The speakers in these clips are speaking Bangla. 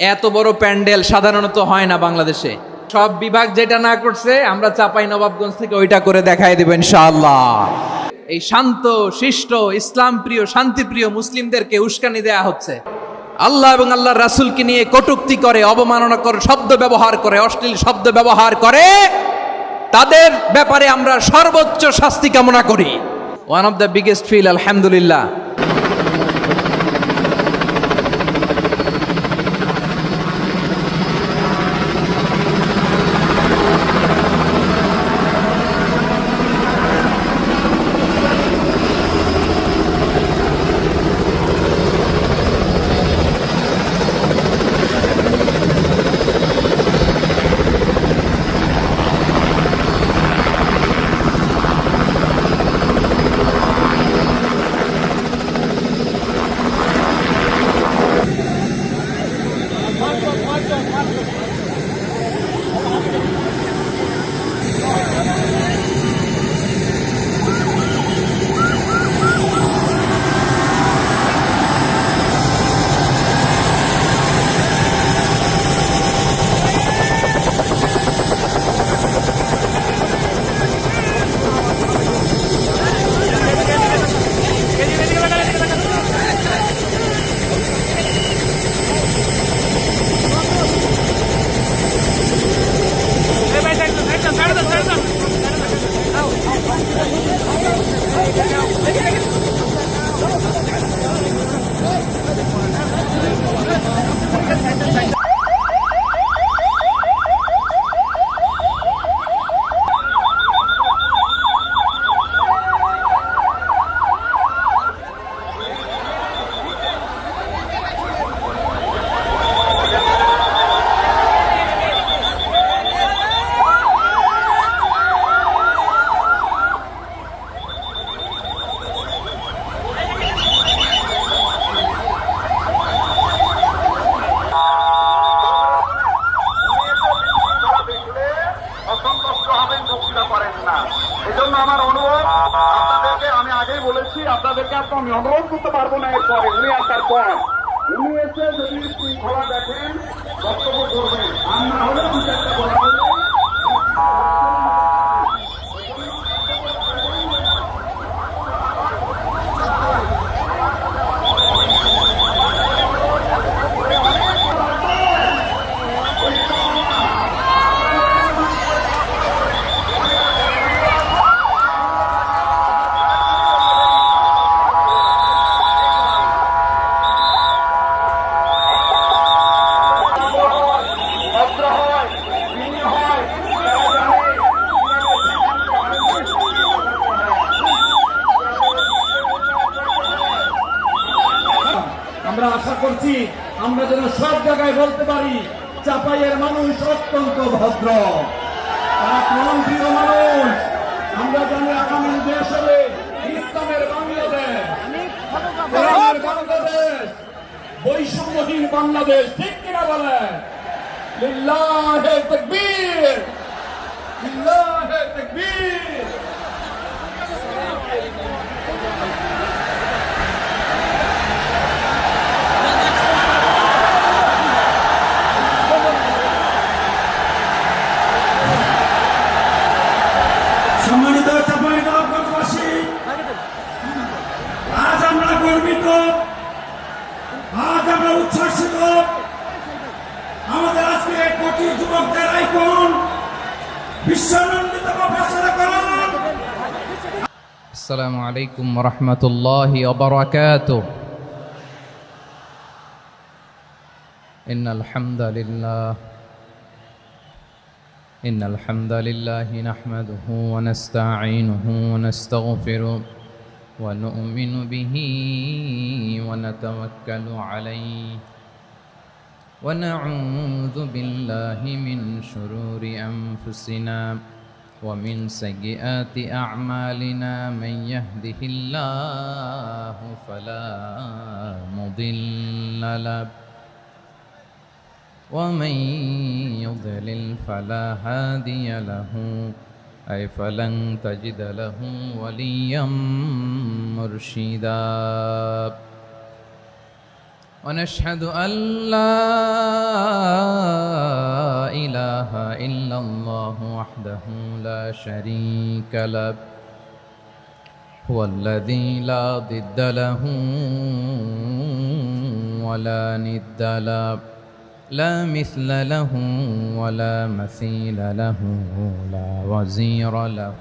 এত বড় প্যান্ডেল সাধারণত হয় না বাংলাদেশে। সব বিভাগ যেটা না করছে আমরা চাপাই নবাবগঞ্জ থেকে ওইটা করে দেখাই দেব ইনশাআল্লাহ। এই শান্ত শিষ্ট ইসলাম প্রিয় শান্তিপ্রিয় মুসলিমদেরকে উস্কানি দেয়া হচ্ছে, আল্লাহ এবং আল্লাহর রাসূলকে নিয়ে কটূক্তি করে, অবমাননা করে, শব্দ ব্যবহার করে, অশ্লীল শব্দ ব্যবহার করে, তাদের ব্যাপারে আমরা সর্বোচ্চ শাস্তি কামনা করি। One of the biggest feel আলহামদুলিল্লাহ। এজন্য আমার অনুরোধ আপনাদেরকে, আমি আগেই বলেছি আপনাদেরকে আমি অনুরোধ করতে পারবো না। এরপরে উনি আসার পর উনি এসে যদি শৃঙ্খলা দেখেন বক্তব্য করবেন, আর না হলে দু চারটা বলা হলে আমরা আশা করছি আমরা যেন সব জায়গায় বলতে পারি চাপাইয়ের মানুষ অত্যন্ত ভদ্র, তারা প্রাণপ্রিয় মানুষ। আমরা জানি আগামী দেশ হবে ইসলামের বাংলাদেশ, কোরআনের বাংলাদেশ, বৈষম্যহীন বাংলাদেশ। ঠিক কিনা বলেন? লিল্লাহে তাকবীর, লিল্লাহে তাকবীর। সম্মানিত চাঁপাইনবাবগঞ্জবাসী, আজ আমরা গর্বিত, আজ আমরা উচ্ছ্বাসিত। আমাদের আজকে কোটি যুবকদের আইকন বিশ্বনন্দিত প্রফেসর করণ। আসসালামু আলাইকুম ওয়া রাহমাতুল্লাহি ওয়া বারাকাতুহু। ইন্নাল হামদালিল্লাহ إن الحمد لله نحمده ونستعينه ونستغفره ونؤمن به ونتوكل عليه ونعوذ بالله من شرور أنفسنا ومن سيئات أعمالنا من يهده الله فلا مضل له ومن يضلل فلا هادي له أي فلن تجد له وليا مرشدا ونشهد أن لا وحده لا شريك له هو الذي لا ضد له ولا ند له لا مثل له ولا مثيل له لا وزير له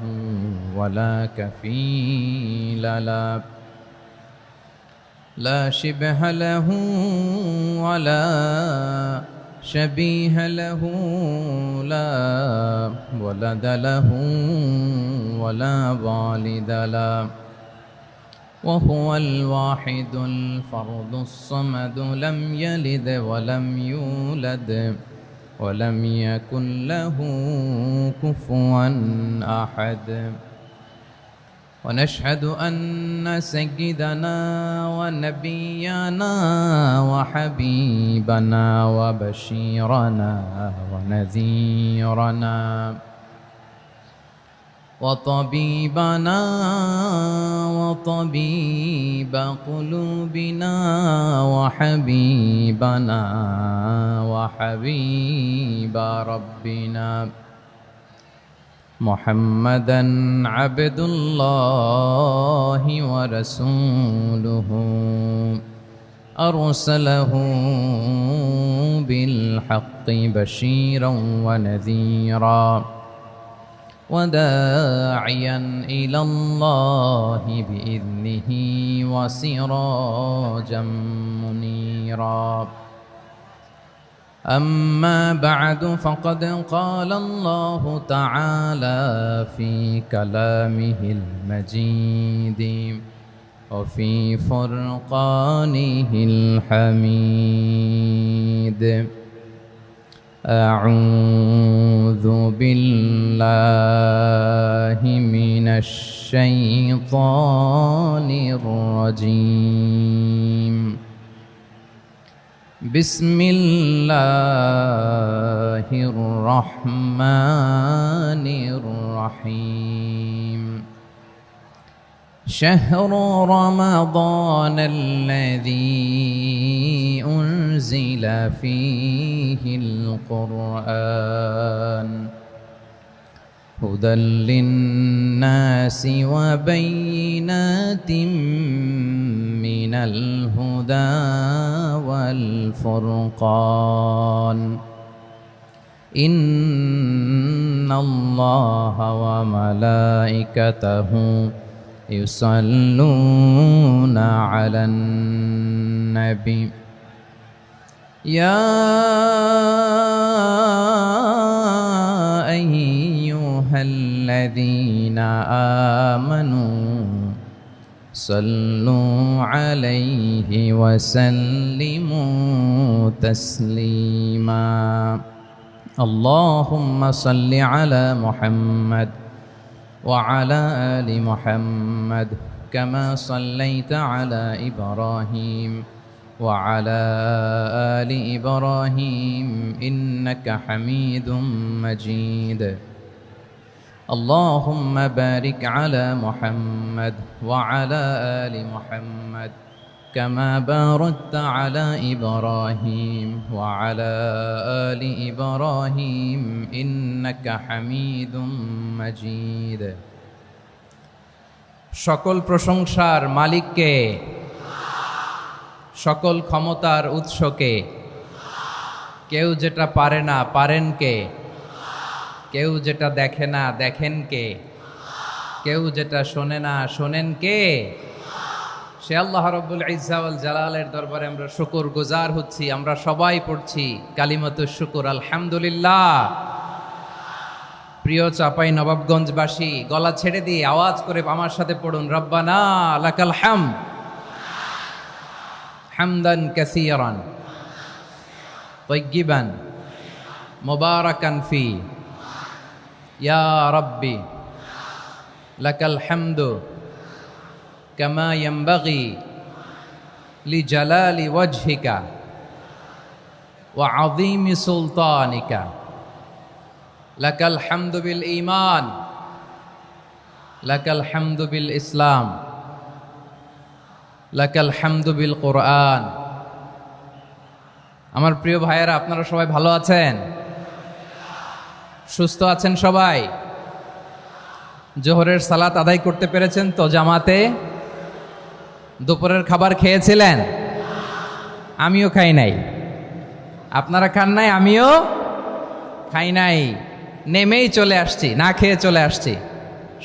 ولا كفيل له لا شبه له ولا شبيه له لا ولد له ولا والد له وهو الواحد الفرد الصمد لم يلد ولم يولد ولم يكن له كفوا أحد ونشهد أن سيدنا ونبينا وحبيبنا وبشيرنا ونذيرنا وطبيبنا وطبيب قلوبنا وحبيبنا وحبيب ربنا محمدا عبد الله ورسوله أرسله بالحق بشيرا ونذيرا وداعيا إلى الله بإذنه وسراجا منيرا أما بعد فقد قال الله تعالى في كلامه المجيد وفي فرقانه الحميد أعوذ بالله من الشيطان الرجيم بسم الله الرحمن الرحيم شهر رمضان الذي أنزل فيه القرآن هدى للناس وبينات من الهدى والفرقان إن الله وملائكته يصلون على النبي يا أيها الذين آمنوا صلوا عليه وسلموا تسليما اللهم صل على محمد وعلى آل محمد كما صليت على إبراهيم وعلى آل إبراهيم إنك حميد مجيد اللهم بارك على محمد وعلى آل محمد كما باركت على إبراهيم وعلى آل إبراهيم إنك حميد مجيد সকল প্রশংসার মালিককে সকল ক্ষমতার উৎসকে কেউ যেটা পারে না পারেন কে কেউ যেটা দেখে না দেখেন কে কেউ যেটা শোনে না শোনেন কে সে আল্লাহ রাব্বুল ইজ্জা ওয়াল জালালের দরবারে আমরা শুকরগুজার হচ্ছি আমরা সবাই পড়ছি কালিমাতুশ শুকর আলহামদুলিল্লাহ প্রিয় চাপাই নবাবগঞ্জবাসী গলা ছেড়ে দিয়ে আওয়াজ করে আমার সাথে পড়ুন রব্বানা লাকাল হামদ হামদান কাসীরান তাইয়্যিবান মুবারাকান ফি ইয়া রাব্বি লাকাল হামদু কামা ইয়ানবাগি লিজালালি ওয়াজহিকা ওয়া আযীমি সুলতানিকা লাকাল হামদু বিল ঈমান লাকাল হামদু বিল ইসলাম লাকাল হামদু বিল কোরআন। আমার প্রিয় ভাইয়েরা, আপনারা সবাই ভালো আছেন? সুস্থ আছেন সবাই? জোহরের সালাত আদায় করতে পেরেছেন তো জামাতে? দুপুরের খাবার খেয়েছিলেন? আমিও খাই নাই। আপনারা খান নাই, আমিও খাই নাই। নেমেই চলে আসছি, না খেয়ে চলে আসছি।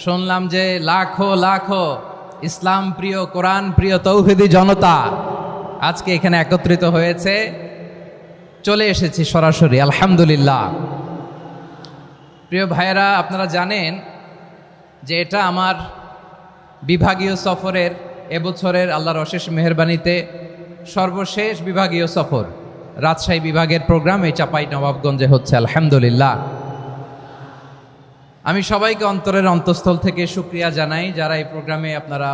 শুনলাম যে লাখো লাখো ইসলাম প্রিয়, কোরআন প্রিয় তৌহিদি জনতা আজকে এখানে একত্রিত হয়েছে। চলে এসেছি সরাসরি, আলহামদুলিল্লাহ। প্রিয় ভাইয়েরা, আপনারা জানেন যে এটা আমার বিভাগীয় সফরের এবছরের আল্লাহর অশেষ মেহেরবানিতে সর্বশেষ বিভাগীয় সফর। রাজশাহী বিভাগের প্রোগ্রাম এই চাপাই নবাবগঞ্জে হচ্ছে, আলহামদুলিল্লাহ। আমি সবাইকে অন্তরের অন্তঃস্থল থেকে শুকরিয়া জানাই যারা এই প্রোগ্রামে আপনারা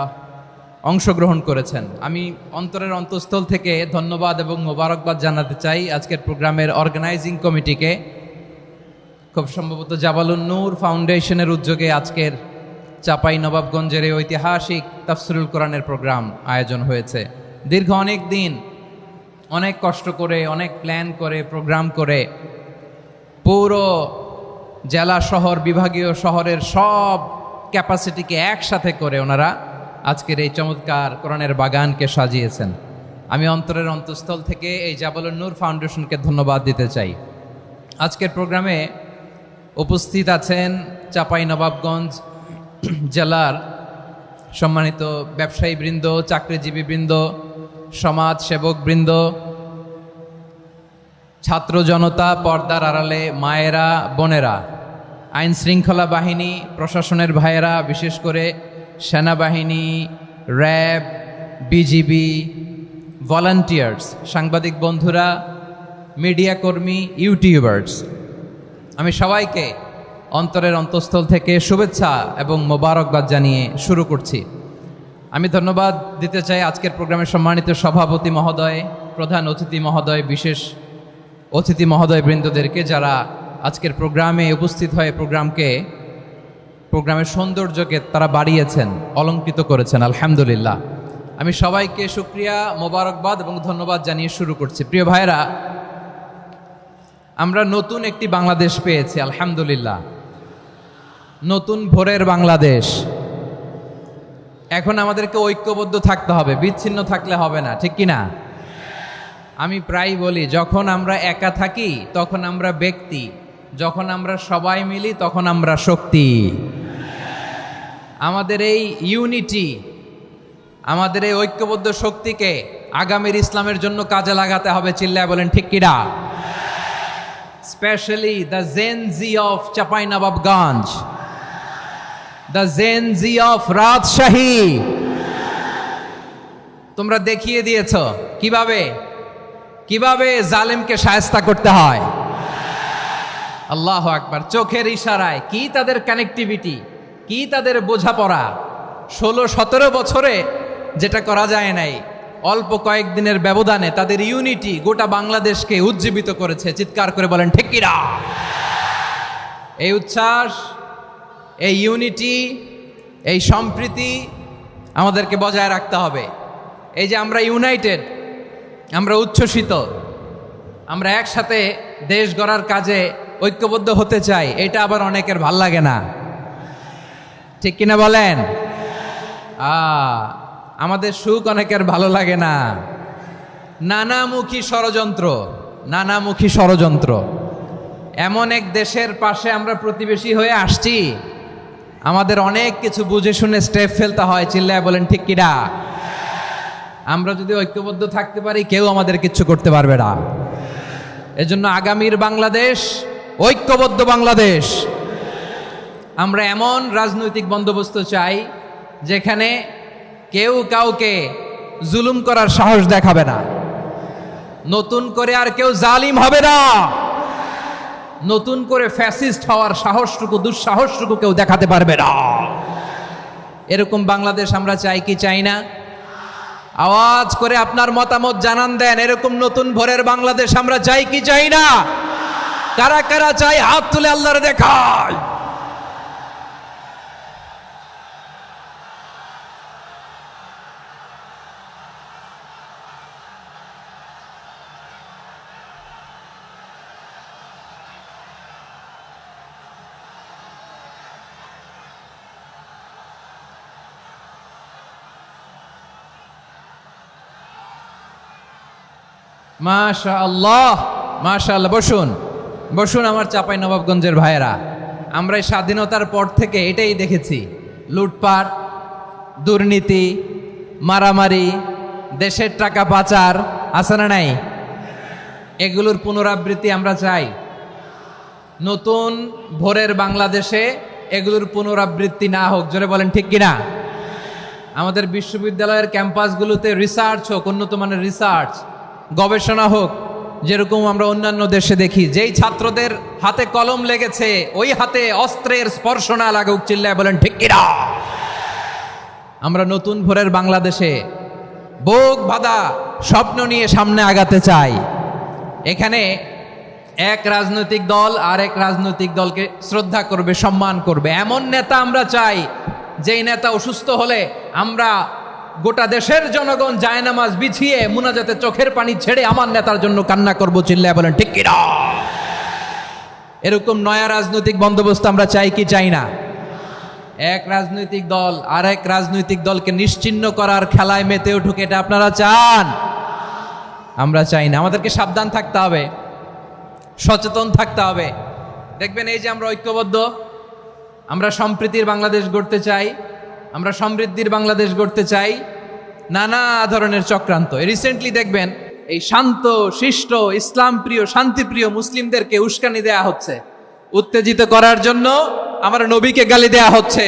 অংশগ্রহণ করেছেন। আমি অন্তরের অন্তঃস্থল থেকে ধন্যবাদ এবং মোবারকবাদ জানাতে চাই আজকের প্রোগ্রামের অর্গানাইজিং কমিটিকে। খুব সম্ভবত জাবালুন নূর ফাউন্ডেশনের উদ্যোগে আজকের চাপাই নবাবগঞ্জের এই ঐতিহাসিক তাফসিরুল কোরআনের প্রোগ্রাম আয়োজন হয়েছে। দীর্ঘ অনেক দিন অনেক কষ্ট করে, অনেক প্ল্যান করে, প্রোগ্রাম করে পুরো জেলা শহর, বিভাগীয় শহরের সব ক্যাপাসিটিকে একসাথে করে ওনারা আজকের এই চমৎকার কোরআনের বাগানকে সাজিয়েছেন। আমি অন্তরের অন্তঃস্থল থেকে এই জাবালুন নূর ফাউন্ডেশনকে ধন্যবাদ দিতে চাই। আজকের প্রোগ্রামে উপস্থিত আছেন চাপাই নবাবগঞ্জ জেলার সম্মানিত ব্যবসায়ী বৃন্দ, চাকরিজীবী বৃন্দ, সমাজ সেবক বৃন্দ, ছাত্র জনতা, পর্দার আড়ালে মায়েরা, বোনেরা, আইন শৃঙ্খলা বাহিনী, প্রশাসনের ভাইয়েরা, বিশেষ করে সেনাবাহিনী, র্যাব, বিজিবি, ভলান্টিয়ার্স, সাংবাদিক বন্ধুরা, মিডিয়া কর্মী, ইউটিউবার্স, আমি সবাইকে অন্তরের অন্তঃস্থল থেকে শুভেচ্ছা এবং মোবারকবাদ জানিয়ে শুরু করছি। আমি ধন্যবাদ দিতে চাই আজকের প্রোগ্রামের সম্মানিত সভাপতি মহোদয়, প্রধান অতিথি মহোদয়, বিশেষ অতিথি মহোদয় বৃন্দদেরকে যারা আজকের প্রোগ্রামে উপস্থিত হয়ে প্রোগ্রামের সৌন্দর্যকে তারা বাড়িয়েছেন, অলঙ্কৃত করেছেন, আলহামদুলিল্লাহ। আমি সবাইকে শুকরিয়া, মোবারকবাদ এবং ধন্যবাদ জানিয়ে শুরু করছি। প্রিয় ভাইয়েরা, আমরা নতুন একটি বাংলাদেশ পেয়েছি, আলহামদুলিল্লাহ। নতুন ভোরের বাংলাদেশ। এখন আমাদেরকে ঐক্যবদ্ধ থাকতে হবে, বিচ্ছিন্ন থাকলে হবে না, ঠিক কি না? আমি প্রায় বলি, যখন আমরা একা থাকি তখন আমরা ব্যক্তি, যখন আমরা সবাই মিলি তখন আমরা শক্তি। আমাদের এই ইউনিটি, আমাদের এই ঐক্যবদ্ধ শক্তিকে আগামীর ইসলামের জন্য কাজে লাগাতে হবে। চিল্লায় বলেন ঠিক কিনা? Specially the Gen Z of Chapainawabganj, the Gen Z of Rajshahi. তোমরা দেখিয়ে দিয়েছ কিভাবে জালেমকে শায়েস্তা করতে হয়। আল্লাহু আকবার। চোখের ইশারায় কি তাদের কানেক্টিভিটি, কি তাদের বোঝাপড়া। 16-17 বছরে যেটা করা যায় নাই, অল্প কয়েকদিনের ব্যবধানে তাদের ইউনিটি গোটা বাংলাদেশকে উজ্জীবিত করেছে। চিৎকার করে বলেন ঠিক কিনা? এই উচ্ছ্বাস, এই ইউনিটি, এই সম্প্রীতি আমাদেরকে বজায় রাখতে হবে। এই যে আমরা ইউনাইটেড, আমরা উচ্ছ্বসিত, আমরা একসাথে দেশ গড়ার কাজে ঐক্যবদ্ধ হতে চাই, এটা আবার অনেকের ভাল লাগে না, ঠিক কিনা বলেন? আমাদের সুখ অনেকের ভালো লাগে না। নানামুখী ষড়যন্ত্র। এমন এক দেশের পাশে আমরা প্রতিবেশী হয়ে আসছি, আমাদের অনেক কিছু বুঝে শুনে স্টেপ ফেলতে হয়। চিল্লায় বলেন ঠিক কিনা? আমরা যদি ঐক্যবদ্ধ থাকতে পারি, কেউ আমাদের কিচ্ছু করতে পারবে না। এজন্য আগামীর বাংলাদেশ ঐক্যবদ্ধ বাংলাদেশ। আমরা এমন রাজনৈতিক বন্দোবস্ত চাই যেখানে কেউ কাউকে জুলুম করার সাহস দেখাবে না, নতুন করে আর কেউ জালিম হবে না, নতুন করে ফ্যাসিস্ট হওয়ার সাহসটুকু, দুঃসাহসটুকু কেউ দেখাতে পারবে না। এরকম বাংলাদেশ আমরা চাই কি চাই না? আওয়াজ করে আপনার মতামত জানান দেন। এরকম নতুন ভোরের বাংলাদেশ আমরা চাই কি চাই না? কারা কারা চাই হাত তুলে আল্লাহর দেখায়। মাশাআল্লাহ, মাশাআল্লাহ। বসুন বসুন আমার চাঁপাই নবাবগঞ্জের ভাইয়েরা। আমরা এই স্বাধীনতার পর থেকে এটাই দেখেছি, লুটপাট, দুর্নীতি, মারামারি, দেশের টাকা পাচার, আছে না নাই? এগুলোর পুনরাবৃত্তি আমরা চাই। নতুন ভোরের বাংলাদেশে এগুলোর পুনরাবৃত্তি না হোক। জোরে বলেন ঠিক কিনা? আমাদের বিশ্ববিদ্যালয়ের ক্যাম্পাসগুলোতে রিসার্চ হোক, উন্নত মানের রিসার্চ, গবেষণা হোক, যেরকম আমরা অন্যান্য দেশে দেখি। যেই ছাত্রদের হাতে কলম লেগেছে ওই হাতে অস্ত্রের স্পর্শ না লাগুক। চিল্লায় বলেন ঠিক কিনা? আমরা নতুন ভোরের বাংলাদেশে বুক বাঁধা স্বপ্ন নিয়ে সামনে আগাতে চাই। এখানে এক রাজনৈতিক দল আর এক রাজনৈতিক দলকে শ্রদ্ধা করবে, সম্মান করবে, এমন নেতা আমরা চাই যেই নেতা অসুস্থ হলে আমরা গোটা দেশের জনগণ জায়নামাজ বিছিয়ে মুনাজাতে চোখের পানি ছেড়ে আমার নেতার জন্য কান্না করব। চিল্লায় বলেন ঠিক কিনা? এরকম নয়া রাজনৈতিক বন্দোবস্ত আমরা চাই কি চাই না? এক রাজনৈতিক দল আর এক রাজনৈতিক দলকে নিশ্চিহ্ন করার খেলায় মেতে উঠুক, এটা আপনারা চান? আমরা চাই না। আমাদেরকে সাবধান থাকতে হবে, সচেতন থাকতে হবে। দেখবেন এই যে আমরা ঐক্যবদ্ধ, আমরা সম্প্রীতির বাংলাদেশ গড়তে চাই, আমরা সমৃদ্ধির বাংলাদেশ গড়তে চাই। নানা ধরনের চক্রান্ত। রিসেন্টলি দেখবেন এই শান্ত শিষ্ট ইসলাম প্রিয় শান্তিপ্রিয় মুসলিমদেরকে উস্কানি দেয়া হচ্ছে, উত্তেজিত করার জন্য আমার নবীকে গালি দেয়া হচ্ছে।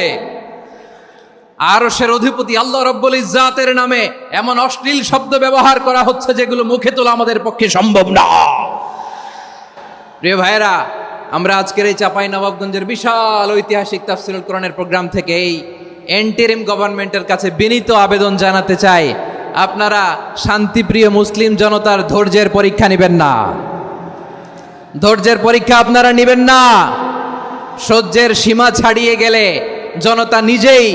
আরশের অধিপতি আল্লাহ রব্বুল ইজ্জাতের নামে এমন অশ্লীল শব্দ ব্যবহার করা হচ্ছে যেগুলো মুখে তোলা আমাদের পক্ষে সম্ভব না। প্রিয় ভাইয়েরা, আমরা আজকের এই চাঁপাই নবাবগঞ্জের বিশাল ঐতিহাসিক তাফসীরুল কোরআনের প্রোগ্রাম থেকে এই এন্টারিম গভর্নমেন্টের কাছে বিনীত আবেদন জানাতে চাই, আপনারা শান্তিপ্রিয় মুসলিম জনতার ধৈর্যের পরীক্ষা নেবেন না। ধৈর্যের পরীক্ষা আপনারা নেবেন না। সহ্যের সীমা ছাড়িয়ে গেলে জনতা নিজেই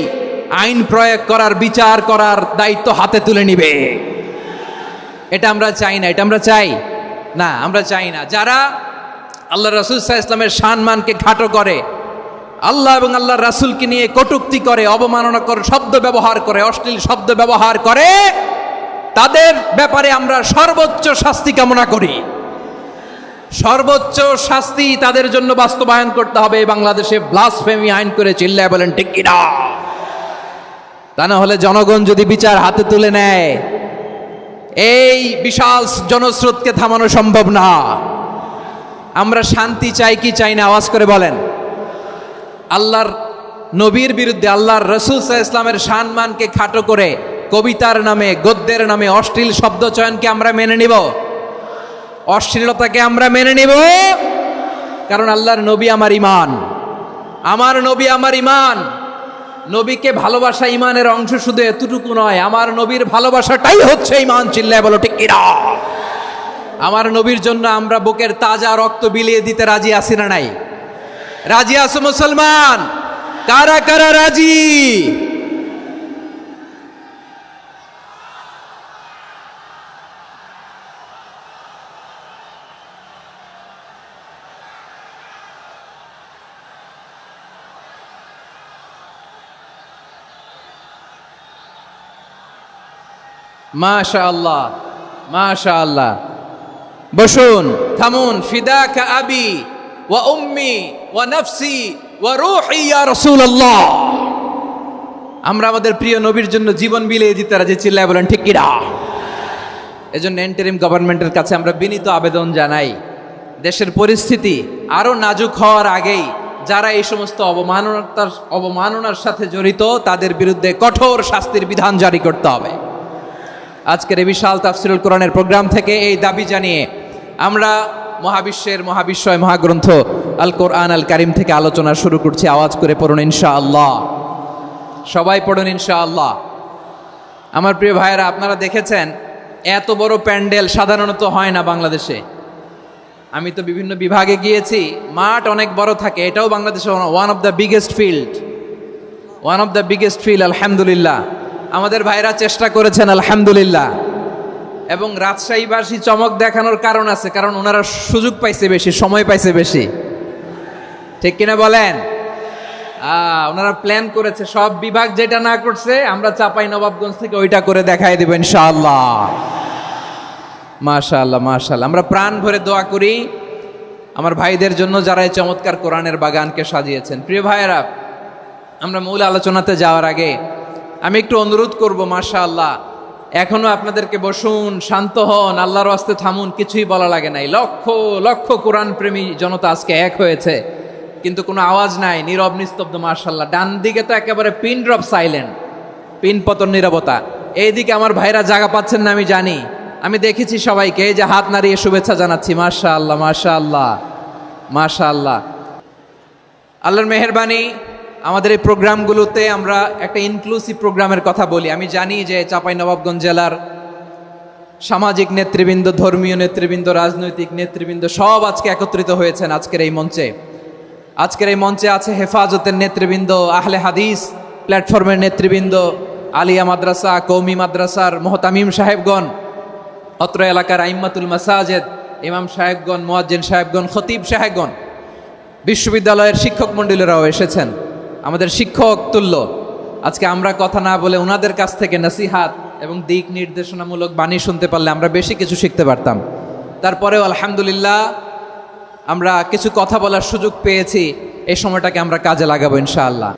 আইন প্রয়োগ করার, বিচার করার দায়িত্ব হাতে তুলে নিবে। এটা আমরা চাই না। এটা আমরা চাই না, আমরা চাই না। যারা আল্লাহ রাসূল সাল্লাল্লাহু আলাইহি ওয়াসাল্লামের সম্মানকে খাটো করে, আল্লাহ এবং আল্লাহর রাসূলকে নিয়ে কটূক্তি করে, অবমাননাকর শব্দ ব্যবহার করে, অশ্লীল শব্দ ব্যবহার করে, তাদের ব্যাপারে আমরা সর্বোচ্চ শাস্তি কামনা করি। সর্বোচ্চ শাস্তি তাদের জন্য বাস্তবায়ন করতে হবে। বাংলাদেশে ব্লাসফেমি আইন করে। চিল্লায় বলেন ঠিক কিনা? তা না হলে জনগণ যদি বিচার হাতে তুলে নেয়, এই বিশাল জনস্রোতকে থামানো সম্ভব না। আমরা শান্তি চাই কি চাই না? আওয়াজ করে বলেন। আল্লাহর নবীর বিরুদ্ধে, আল্লাহর রাসূল সাল্লাল্লাহু আলাইহি ওয়াসাল্লামের সম্মানকে খাটো করে কবিতার নামে, গদ্যের নামে অশ্লীল শব্দ চয়নকে আমরা মেনে নিব? অশ্লীলতাকে আমরা মেনে নিব? কারণ আল্লাহর নবী আমার ঈমান, আমার নবী আমার ঈমান। নবীকে ভালোবাসা ঈমানের অংশ শুধু এতটুকু নয়, আমার নবীর ভালোবাসাটাই হচ্ছে ঈমান। চিল্লায় বলো ঠিক কিনা? আমার নবীর জন্য আমরা বুকের তাজা রক্ত বিলিয়ে দিতে রাজি আছি না নাই? রাজি আছো মুসলমান? কারা কারা রাজি? মাশাআল্লাহ, মাশাআল্লাহ। বসুন, থামুন। ফিদাকা আবি ওয়া উম্মি ওয়া নাফসি ওয়া রূহি ইয়া রাসূলুল্লাহ। আমরা আমাদের প্রিয় নবীর জন্য জীবন বিলিয়ে দিতে রাজি। চিল্লায় বলেন ঠিক কিনা? এজন্য ইন্টারিম গভর্নমেন্টের কাছে আমরা বিনীত আবেদন জানাই, দেশের পরিস্থিতি আরো নাজুক হওয়ার আগেই যারা এই সমস্ত অবমাননার সাথে জড়িত তাদের বিরুদ্ধে কঠোর শাস্তির বিধান জারি করতে হবে। আজকের এই বিশাল তাফসীরুল কোরআনের প্রোগ্রাম থেকে এই দাবি জানিয়ে আমরা মহাবিশ্বের মহাবিশ্বয় মহাগ্রন্থ আল কোরআন আল কারিম থেকে আলোচনা শুরু করছি। আওয়াজ করে পড়ুন ইনশাআল্লাহ। সবাই পড়ুন ইনশাআল্লাহ। আমার প্রিয় ভাইয়েরা, আপনারা দেখেছেন এত বড় প্যান্ডেল সাধারণত হয় না বাংলাদেশে। আমি তো বিভিন্ন বিভাগে গিয়েছি, মাঠ অনেক বড় থাকে। এটাও বাংলাদেশে one of the biggest field. আলহামদুলিল্লাহ, আমাদের ভাইরা চেষ্টা করেছেন আলহামদুলিল্লাহ। এবং রাজশাহীবাসী চমক দেখানোর কারণ আছে, কারণ ওনারা সুযোগ পাইছে বেশি, সময় পাইছে বেশি। ঠিক কিনা বলেন? ওনারা প্ল্যান করেছে। সব বিভাগ যেটা না করছে আমরা চাঁপাই নবাবগঞ্জ থেকে ওইটা করে দেখাই দেব ইনশাআল্লাহ। মাশাআল্লাহ মাশাআল্লাহ। আমরা প্রাণ ভরে দোয়া করি আমার ভাইদের জন্য যারা এই চমৎকার কোরআনের বাগানকে সাজিয়েছেন। প্রিয় ভাইয়েরা, আমরা মূল আলোচনাতে যাওয়ার আগে আমি একটু অনুরোধ করব, মাশাআল্লাহ এখনো আপনাদেরকে বসুন, শান্ত হন, আল্লাহর ওয়াস্তে থামুন, কিছুই বলা লাগে নাই। লক্ষ লক্ষ কোরআন প্রেমী জনতা আজকে এক হয়েছে, কিন্তু কোনো আওয়াজ নাই, নীরব নিস্তব্ধ। মাশাআল্লাহ, ডান দিকে তো একেবারে পিন ড্রপ সাইলেন্ট, পিন পতন নীরবতা। এইদিকে আমার ভাইরা জায়গা পাচ্ছেন না আমি জানি, আমি দেখেছি সবাইকে, এই যে হাত নাড়িয়ে শুভেচ্ছা জানাচ্ছি। মাশাআল্লাহ মাশাআল্লাহ মাশাআল্লাহ। আল্লাহর মেহেরবানি, আমাদের এই প্রোগ্রামগুলোতে আমরা একটা ইনক্লুসিভ প্রোগ্রামের কথা বলি। আমি জানি যে চাঁপাইনবাবগঞ্জ জেলার সামাজিক নেতৃবৃন্দ, ধর্মীয় নেতৃবৃন্দ, রাজনৈতিক নেতৃবৃন্দ সব আজকে একত্রিত হয়েছেন আজকের এই মঞ্চে। আজকের এই মঞ্চে আছে হেফাজতের নেতৃবৃন্দ, আহলে হাদিস প্ল্যাটফর্মের নেতৃবৃন্দ, আলিয়া মাদ্রাসা, কৌমি মাদ্রাসার মোহতামিম সাহেবগণ, অত্র এলাকার আইম্মাতুল মাসাজেদ, ইমাম সাহেবগণ, মুয়াজ্জিন সাহেবগণ, খতিব সাহেবগণ, বিশ্ববিদ্যালয়ের শিক্ষক মণ্ডলীরাও এসেছেন, আমাদের শিক্ষক তুল্য। আজকে আমরা কথা না বলে ওনাদের কাছ থেকে নসিহাত এবং দিক নির্দেশনামূলক বাণী শুনতে পারলে আমরা বেশি কিছু শিখতে পারতাম। তারপরেও আলহামদুলিল্লাহ আমরা কিছু কথা বলার সুযোগ পেয়েছি, এই সময়টাকে আমরা কাজে লাগাবো ইনশাআল্লাহ।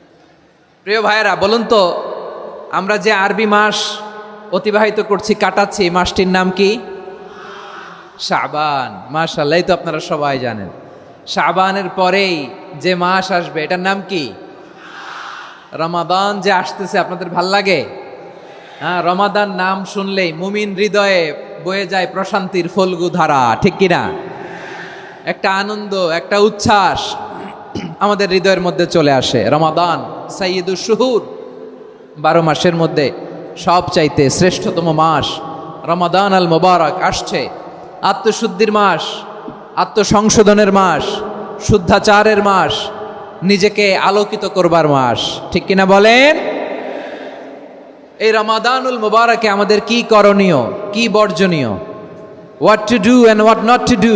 প্রিয় ভাইয়েরা, বলুন তো, আমরা যে আরবি মাস অতিবাহিত করছি, কাটাচ্ছি, এই মাসটির নাম কি? শাবান। মাশাআল্লাহ, এই তো আপনারা সবাই জানেন। শাবানের পরেই যে মাস আসবে এটার নাম কি? রমাদান। যে আসতেছে আপনাদের ভাল লাগে? হ্যাঁ, রমাদান নাম শুনলেই মুমিন হৃদয়ে বয়ে যায় প্রশান্তির ফল্গু ধারা, ঠিক কিনা? একটা আনন্দ, একটা উচ্ছ্বাস আমাদের হৃদয়ের মধ্যে চলে আসে। রমাদান সাইয়্যিদুশ শুহুর, 12 মাসের মধ্যে সবচাইতে শ্রেষ্ঠতম মাস রমাদান আল মুবারক আসছে। আত্মশুদ্ধির মাস, আত্মসংশোধনের মাস, শুদ্ধাচারের মাস, নিজেকে আলোকিত করবার মাস, ঠিক কিনা বলেন? এই রমাদানুল মুবারকে আমাদের কি করণীয়, কি বর্জনীয়, what to do and what not to do,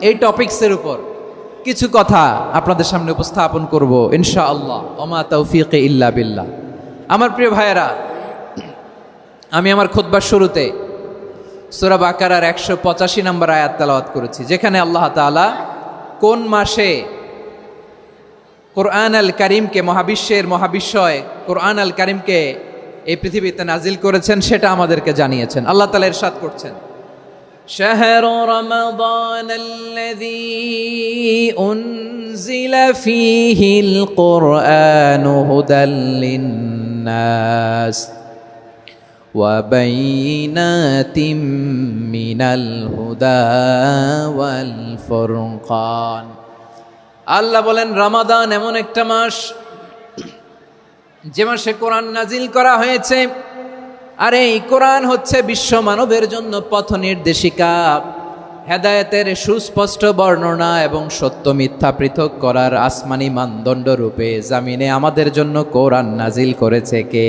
এই টপিকসের উপর কিছু কথা আপনাদের সামনে উপস্থাপন করব ইনশাআল্লাহ। ওমা তাওফীকি ইল্লা বিল্লাহ। আমার প্রিয় ভাইয়েরা, আমি আমার খুতবার শুরুতে সূরা বাকারার 185 নম্বর আয়াত তেলাওয়াত করেছি, যেখানে আল্লাহ তাআলা কোন মাসে কোরআন আল কারীমকে, মহাবিশ্বের মহাবিশ্বয় কোরআন আল কারীমকে এই পৃথিবীতে নাজিল করেছেন সেটা আমাদেরকে জানিয়েছেন। আল্লাহ তাআলা ইরশাদ করছেন, শাহরু রমাদান আল্লাযী উনজিলা ফীহিল কুরআনু হুদাল লিন্নাস ওয়া বাইনাতিম মিনাল হুদা ওয়াল ফুরকান। আল্লাহ বলেন, রমাদান এমন একটা মাস যে মাসে কোরআন নাজিল করা হয়েছে। আর এই কোরআন হচ্ছে বিশ্ব মানবের জন্য পথ নির্দেশিকা, হেদায়েতের সুস্পষ্ট বর্ণনা এবং সত্য মিথ্যা পৃথক করার আসমানি মানদণ্ড রূপে জামিনে আমাদের জন্য কোরআন নাজিল করেছে কে?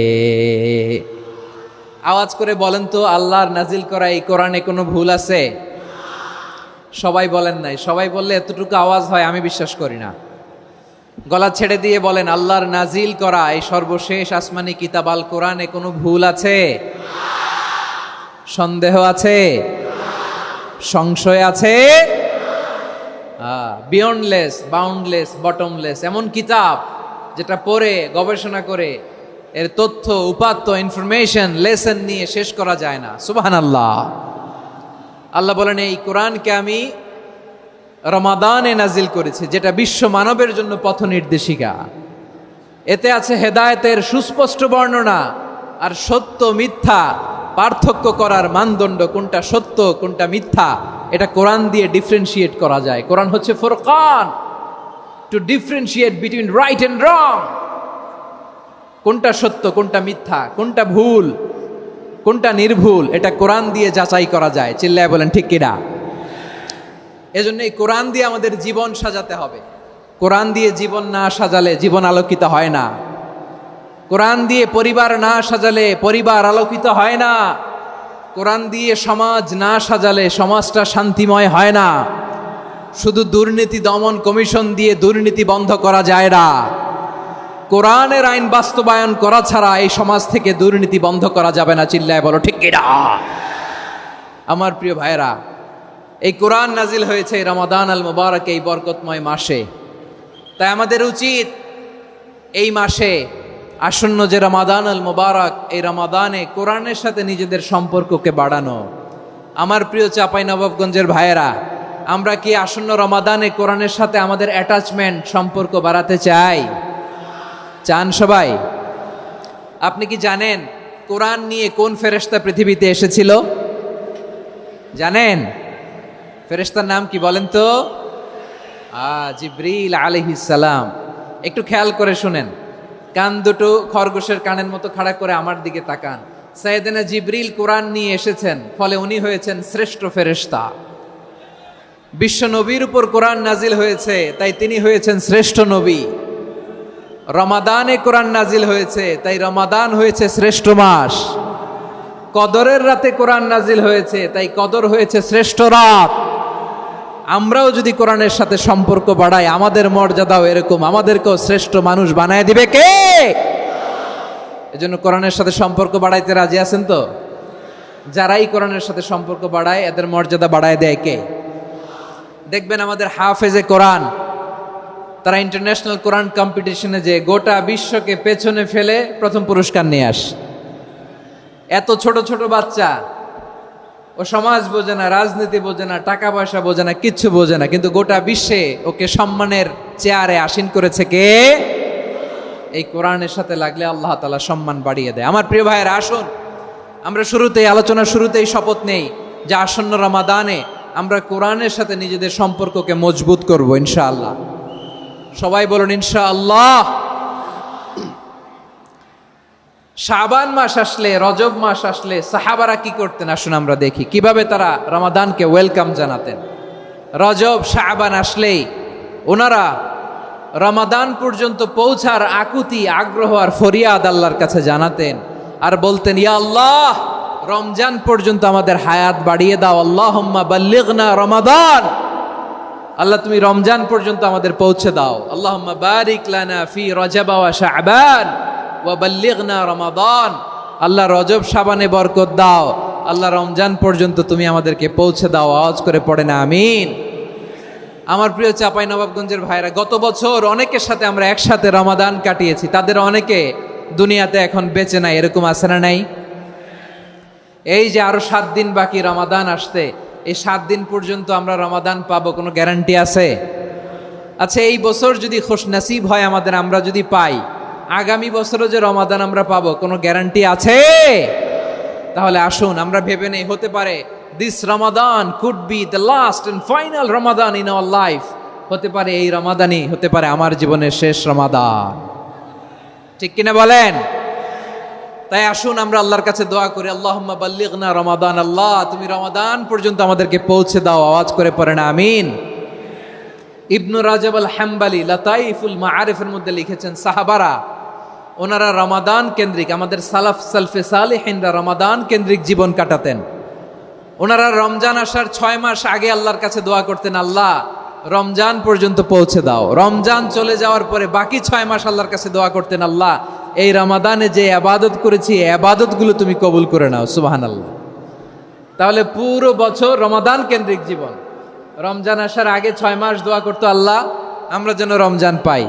আওয়াজ করে বলেন তো, আল্লাহর নাজিল করা এই কোরআনে কোনো ভুল আছে? সবাই বলেন নাই। সবাই বললে এতটুকু আওয়াজ হয় আমি বিশ্বাস করি না। গলা ছেড়ে দিয়ে বলেন, আল্লাহর নাজিল করা এই সর্বশেষ আসমানি কিতাব আল কোরআনে কোনো ভুল আছে? সন্দেহ আছে? সংশয় আছে? বিয়ন্ডলেস, বাউন্ডলেস, বটমলেস, এমন কিতাব যেটা পড়ে গবেষণা করে এর তথ্য, উপাত্ত, ইনফরমেশন, লেসন নিয়ে শেষ করা যায় না। সুবহানাল্লাহ। আল্লাহ বলেন, এই কোরআনকে আমি রমাদানে নাজিল করেছি, যেটা বিশ্ব মানবের জন্য পথ নির্দেশিকা। এতে আছে হেদায়েতের সুস্পষ্ট বর্ণনা আর সত্য মিথ্যা পার্থক্য করার মানদণ্ড, কোনটা সত্য কোনটা মিথ্যা এটা কোরআন দিয়ে ডিফারেন্সিয়েট করা যায়। কোরআন হচ্ছে ফুরকান, to differentiate between right and wrong. কোনটা সত্য, কোনটা মিথ্যা, কোনটা ভুল, কোনটা নির্ভুল, এটা কোরআন দিয়ে যাচাই করা যায়। চিল্লায় বলেন ঠিক কিনা? এজন্য এই কোরআন দিয়ে আমাদের জীবন সাজাতে হবে। কোরআন দিয়ে জীবন না সাজালে জীবন আলোকিত হয় না। কোরআন দিয়ে পরিবার না সাজালে পরিবার আলোকিত হয় না। কোরআন দিয়ে সমাজ না সাজালে সমাজটা শান্তিময় হয় না। শুধু দুর্নীতি দমন কমিশন দিয়ে দুর্নীতি বন্ধ করা যায় না। কোরআনের আইন বাস্তবায়ন করা ছাড়া এই সমাজ থেকে দুর্নীতি বন্ধ করা যাবে না। চিল্লায় বলো ঠিক কিনা? আমার প্রিয় ভাইরা, এই কোরআন নাজিল হয়েছে রমাদান আল মুবারক, এই বরকতময় মাসে। তাই আমাদের উচিত এই মাসে আসন্ন যে রমাদান আল মুবারক, এই রমাদানে কোরআনের সাথে নিজেদের সম্পর্ককে বাড়ানো। আমার প্রিয় চাঁপাইনবাবগঞ্জের ভাইয়েরা, আমরা কি আসন্ন রমাদানে কোরআনের সাথে আমাদের অ্যাটাচমেন্ট, সম্পর্ক বাড়াতে চাই? চান সবাই? আপনি কি জানেন কোরআন নিয়ে কোন ফেরেশতা পৃথিবীতে এসেছিল? জানেন ফেরেশতার নাম কি বলেন তো? জিবরিল আলাইহিস সালাম। একটু খেয়াল করে শুনেন, কান দুটো খরগোশের কানের মতো খাড়া করে আমার দিকে তাকান। সাইয়েদনা জিবরিল কোরআন নিয়ে এসেছেন, ফলে উনি হয়েছেন শ্রেষ্ঠ ফেরেশতা। বিশ্ব নবীর উপর কোরআন নাজিল হয়েছে, তাই তিনি হয়েছেন শ্রেষ্ঠ নবী। রমাদানে কোরআন নাজিল হয়েছে, তাই রমাদান হয়েছে শ্রেষ্ঠ মাস। কদরের রাতে কোরআন নাজিল হয়েছে, তাই কদর হয়েছে শ্রেষ্ঠ রাত। আমরাও যদি কোরআনের সাথে সম্পর্ক বাড়াই, আমাদের মর্যাদাও এরকম, আমাদেরকেও শ্রেষ্ঠ মানুষ বানায় দিবে কে? এজন্য কোরআনের সাথে সম্পর্ক বাড়াইতে রাজি আছেন তো? যারাই কোরআনের সাথে সম্পর্ক বাড়ায়, এদের মর্যাদা বাড়ায় দেয় কে? দেখবেন আমাদের হাফেজে কোরআন, তারা ইন্টারন্যাশনাল কোরআন কম্পিটিশনে যে গোটা বিশ্বকে পেছনে ফেলে প্রথম পুরস্কার নিয়ে আসে। এত ছোট ছোট বাচ্চা, ও সমাজ বোঝে না, রাজনীতি বোঝে না, টাকা পয়সা বোঝে না, কিচ্ছু বোঝে না, কিন্তু গোটা বিশ্বে ওকে সম্মানের চেয়ারে আসীন করেছে কে? এই কোরআনের সাথে লাগলে আল্লাহ তাআলা সম্মান বাড়িয়ে দেয়। আমার প্রিয় ভাইয়েরা, আসুন আমরা শুরুতেই, আলোচনার শুরুতেই শপথ নেই যে আসন্ন রমাদানে আমরা কোরআনের সাথে নিজেদের সম্পর্ককে মজবুত করব ইনশাআল্লাহ। সবাই বলুন ইনশাআল্লাহ। শাবান মাস আসলে, রজব মাস আসলে সাহাবারা কি করতেন? আসুন আমরা দেখি কিভাবে তারা রমাদানকে ওয়েলকাম জানাতেন। রজব শাবান আসলেই ওনারা রমাদান পর্যন্ত পৌঁছার আকুতি, আগ্রহ আর ফরিয়াদ আল্লাহর কাছে জানাতেন আর বলতেন, ইয়া আল্লাহ, রমজান পর্যন্ত আমাদের হায়াত বাড়িয়ে দাও। আল্লাহুম্মা বাল্লিগনা রমাদান, আল্লাহ তুমি রমজান পর্যন্ত আমাদের পৌঁছে দাও। আল্লাহুম্মা বারিক লানা ফি রজব ওয়া শাবান ওয়া বাল্লিগনা রমাদান, আল্লাহ রজব শাবানে বরকত দাও, আল্লাহ রমজান পর্যন্ত তুমি আমাদেরকে পৌঁছে দাও। আওয়াজ করে পড়ে না আমিন। আমার প্রিয় চাঁপাইনবাবগঞ্জের ভাইরা, গত বছর অনেকের সাথে আমরা একসাথে রমাদান কাটিয়েছি, তাদের অনেকে দুনিয়াতে এখন বেঁচে নাই, এরকম আছে না নাই? এই যে আরো 7 দিন বাকি রমাদান আসতে, এই 7 দিন পর্যন্ত আমরা রমাদান পাবো, কোনো গ্যারান্টি আছে? আচ্ছা, এই বছর যদি খুশনসিব হয় আমাদের, আমরা যদি পাই, আগামী বছরও যে রমাদান আমরা পাবো, কোনো গ্যারান্টি আছে? তাহলে আসুন আমরা ভেবে নেই, হতে পারে this Ramadan could be the last and final Ramadan in our life. হতে পারে এই রমাদানই হতে পারে আমার জীবনের শেষ রমাদান। ঠিক কিনা বলেন? তাই আসুন আমরা আল্লাহর কাছে দোয়া করি, আল্লাহুম্মা বাল্লিগনা রমাদান, আল্লাহ তুমি রমাদান পর্যন্ত আমাদেরকে পৌঁছে দাও। আওয়াজ করে পড়েন আমিন। ইবনু রাজব আল হাম্বালি লাতাইফুল মাআরিফের মধ্যে লিখেছেন, সাহাবারা ওনারা রমাদান কেন্দ্রিক, আমাদের সালাফ সালফে সালেহিনরা রমাদান কেন্দ্রিক জীবন কাটাতেন। ওনারা রমজান আসার 6 মাস আগে আল্লাহর কাছে দোয়া করতেন, আল্লাহ রমজান পর্যন্ত পৌঁছে দাও। রমজান চলে যাওয়ার পরে বাকি 6 মাস আল্লাহর কাছে দোয়া করতেন, আল্লাহ এই রমাদানে যে ইবাদত করেছি, এই ইবাদতগুলো তুমি কবুল করে নাও। সুবহানাল্লাহ। তাহলে পুরো বছর রমাদান কেন্দ্রিক জীবন। রমজান আসার আগে 6 মাস দোয়া করতো, আল্লাহ আমরা যেন রমজান পাই।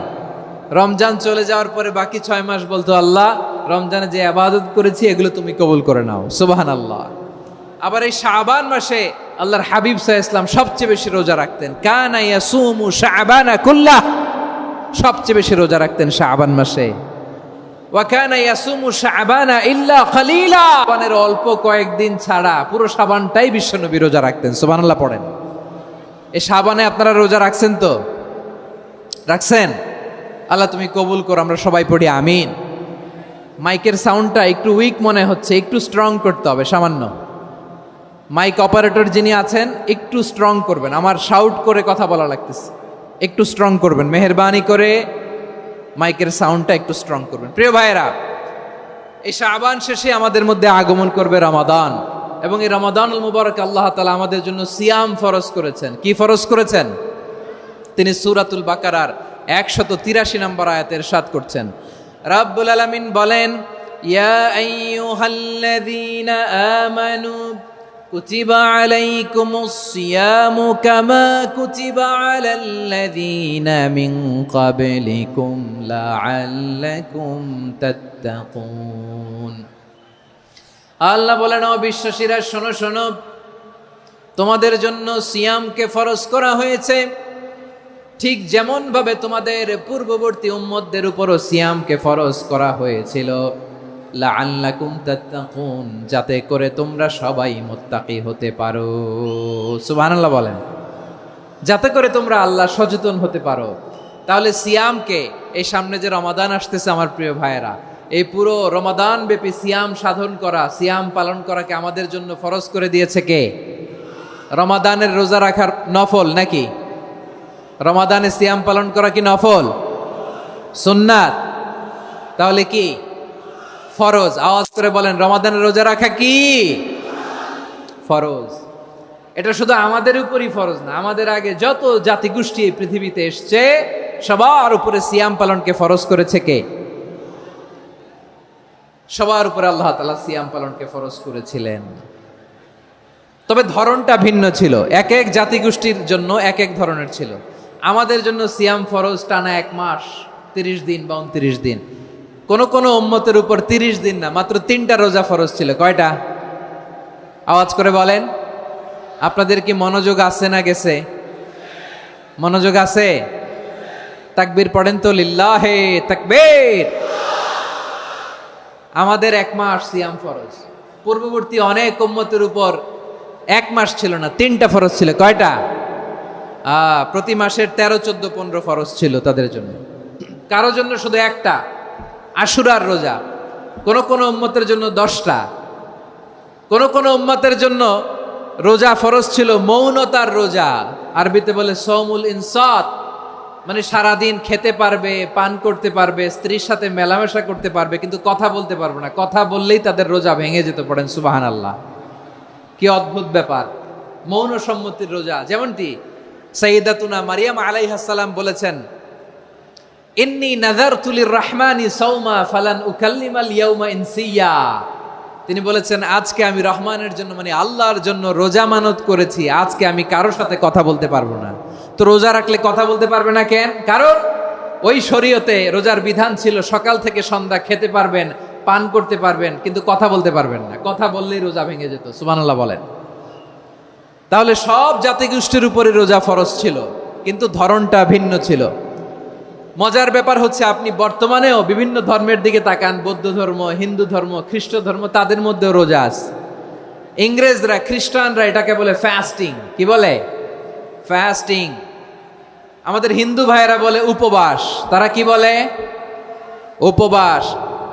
রমজান চলে যাওয়ার পরে বাকি 6 মাস বলতো, আল্লাহ রমজানে যে ইবাদত করেছি এগুলো তুমি কবুল করে নাও। সুবহানাল্লাহ। আবার এই শাবান মাসে আল্লাহর হাবিব সাল্লাল্লাহু আলাইহি ওয়াসাল্লাম সবচেয়ে বেশি রোজা রাখতেন। কানা ইয়াসুমু শাবানা কুল্লাহ, সবচেয়ে বেশি রোজা রাখতেন শাবান মাসে। ওয়া কানা ইয়াসুমু শাবানা ইল্লা কলিলা, শাবানের অল্প কয়েকদিন ছাড়া পুরো শাবানটাই বিশ্বনবী রোজা রাখতেন। সুবহানাল্লাহ পড়েন। এই শাবানে আপনারা রোজা রাখছেন তো? রাখছেন? আল্লাহ তুমি কবুল করো, আমরা সবাই পড়ি আমিন। মাইকের সাউন্ডটা একটু উইক মনে হচ্ছে, একটু স্ট্রং করতে হবে সামান্য। মাইক অপারেটর যিনি আছেন একটু স্ট্রং করবেন, আমার শাউট করে কথা বলা লাগতেছে, একটু স্ট্রং করবেন মেহেরবানি করে, মাইকের সাউন্ডটা একটু স্ট্রং করবেন। প্রিয় ভাইয়েরা, এই শাবান শেষে আমাদের মধ্যে আগমন করবে রমাদান, এবং এই রমাদানুল মুবারক আল্লাহ তাআলা আমাদের জন্য সিয়াম ফরজ করেছেন। কি ফরজ করেছেন? তিনি সূরাতুল বাকারার 183 নম্বর আয়াতে ইরশাদ করছেন, রাব্বুল আলামিন বলেন, ইয়া আইয়ুহাল্লাযীনা আমানু কুতিবা আলাইকুমুস সিয়ামু কামা কুতিবা আলাল্লাযীনা মিন ক্বাবলিকুম লাআল্লাকুম তাত্তাকুন। আল্লাহ বলেন, ও বিশ্বাসীরা শোনো শোনো, তোমাদের জন্য সিয়ামকে ফরজ করা হয়েছে, ঠিক যেমন ভাবে তোমাদের পূর্ববর্তী উম্মতদের উপরও সিয়ামকে ফরজ করা হয়েছিল, লাআল্লাকুম তাত্তাকুন, যাতে করে তোমরা সবাই মুত্তাকি হতে পারো। সুবহানাল্লাহ বলেন, যাতে করে তোমরা আল্লাহ সচেতন হতে পারো। তাহলে সিয়ামকে, এই সামনে যে রমাদান আসতেছে আমার প্রিয় ভাইয়েরা, এই পুরো রমাদান ব্যাপী সিয়াম সাধন করা, সিয়াম পালন করাকে আমাদের জন্য ফরজ করে দিয়েছে কে? রমাদানের রোজা রাখার নফল নাকি? রমাদানে সিয়াম পালন করা কি নফল? সুন্নাত? তাহলে কি ফরজ? আওয়াজ করে বলেন, রমাদানের রোজা রাখা কি ফরজ? এটা শুধু আমাদের উপরই ফরজ না, আমাদের আগে যত জাতিগোষ্ঠী এই পৃথিবীতে এসছে সবার উপরে সিয়াম পালনকে ফরজ করেছে কে? সবার উপরে আল্লাহ তাআলা সিয়াম পালনকে ফরজ করেছিলেন। তবে ধরনটা ভিন্ন ছিল, এক এক জাতিগোষ্ঠীর জন্য এক এক ধরনের ছিল। আমাদের জন্য সিয়াম ফরজ টানা 1 মাস 30 দিন বা 29 দিন। কোন কোন উম্মতের উপর 30 দিন না, মাত্র 3টা রোজা ফরজ ছিল। কয়টা? আওয়াজ করে বলেন। আপনাদের কি মনোযোগ আছে না গেছে? মনোযোগ আছে? তাকবীর পড়েন তো, লিল্লাহে তাকবীর। আমাদের 1 মাস সিয়াম ফরজ। পূর্ববর্তী অনেক উম্মতের উপর 1 মাস ছিল না, 3টা ফরজ ছিল। কয়টা? প্রতি মাসের 13, 14, 15 ফরজ ছিল তাদের জন্য। কারো জন্য শুধু একটা, আশুরার রোজা। কোন কোন উম্মতের জন্য 10টা। কোন কোন উম্মতের জন্য রোজা ফরজ ছিল মৌনতার রোজা, আরবিতে বলে সৌমুল ইনসাত, মানে সারাদিন খেতে পারবে, পান করতে পারবে, স্ত্রীর সাথে মেলামেশা করতে পারবে, কিন্তু কথা বলতে পারবে না। কথা বললেই তাদের রোজা ভেঙে যেত। পড়েন সুবহানাল্লাহ। কি অদ্ভুত ব্যাপার! মৌন সম্মতির রোজা। যেমনটি সাইয়্যিদাতুনা মারিয়াম আলাইহিস সালাম বলেছেন, ইন্নী নাযারতু লির-রাহমানি সাওমা ফালান উকাল্লিমাল ইয়াওমা ইনসিয়া। তিনি বলেছেন, আজকে আমি রহমানের জন্য, মানে আল্লাহর জন্য রোজা মানত করেছি, আজকে আমি কারোর সাথে কথা বলতে পারবো না। তো রোজা রাখলে কথা বলতে পারবে না কেন? কারণ ওই শরীয়তে রোজার বিধান ছিল সকাল থেকে সন্ধ্যা খেতে পারবেন, পান করতে পারবেন, কিন্তু কথা বলতে পারবেন না। কথা বললেই রোজা ভেঙে যেত। সুবহানাল্লাহ বলেন। তাহলে সব জাতিগোষ্ঠীর উপরে রোজা ফরজ ছিল, কিন্তু ধরনটা ভিন্ন ছিল। মজার ব্যাপার হচ্ছে, আপনি বর্তমানেও বিভিন্ন ধর্মের দিকে তাকান, বৌদ্ধ ধর্ম, হিন্দু ধর্ম, খ্রিস্ট ধর্ম, তাদের মধ্যেও রোজা আছে। ইংরেজরা, খ্রিস্টানরা এটাকে বলে ফাস্টিং। কি বলে? ফাস্টিং। আমাদের হিন্দু ভাইয়েরা বলে উপবাস। তারা কি বলে? উপবাস।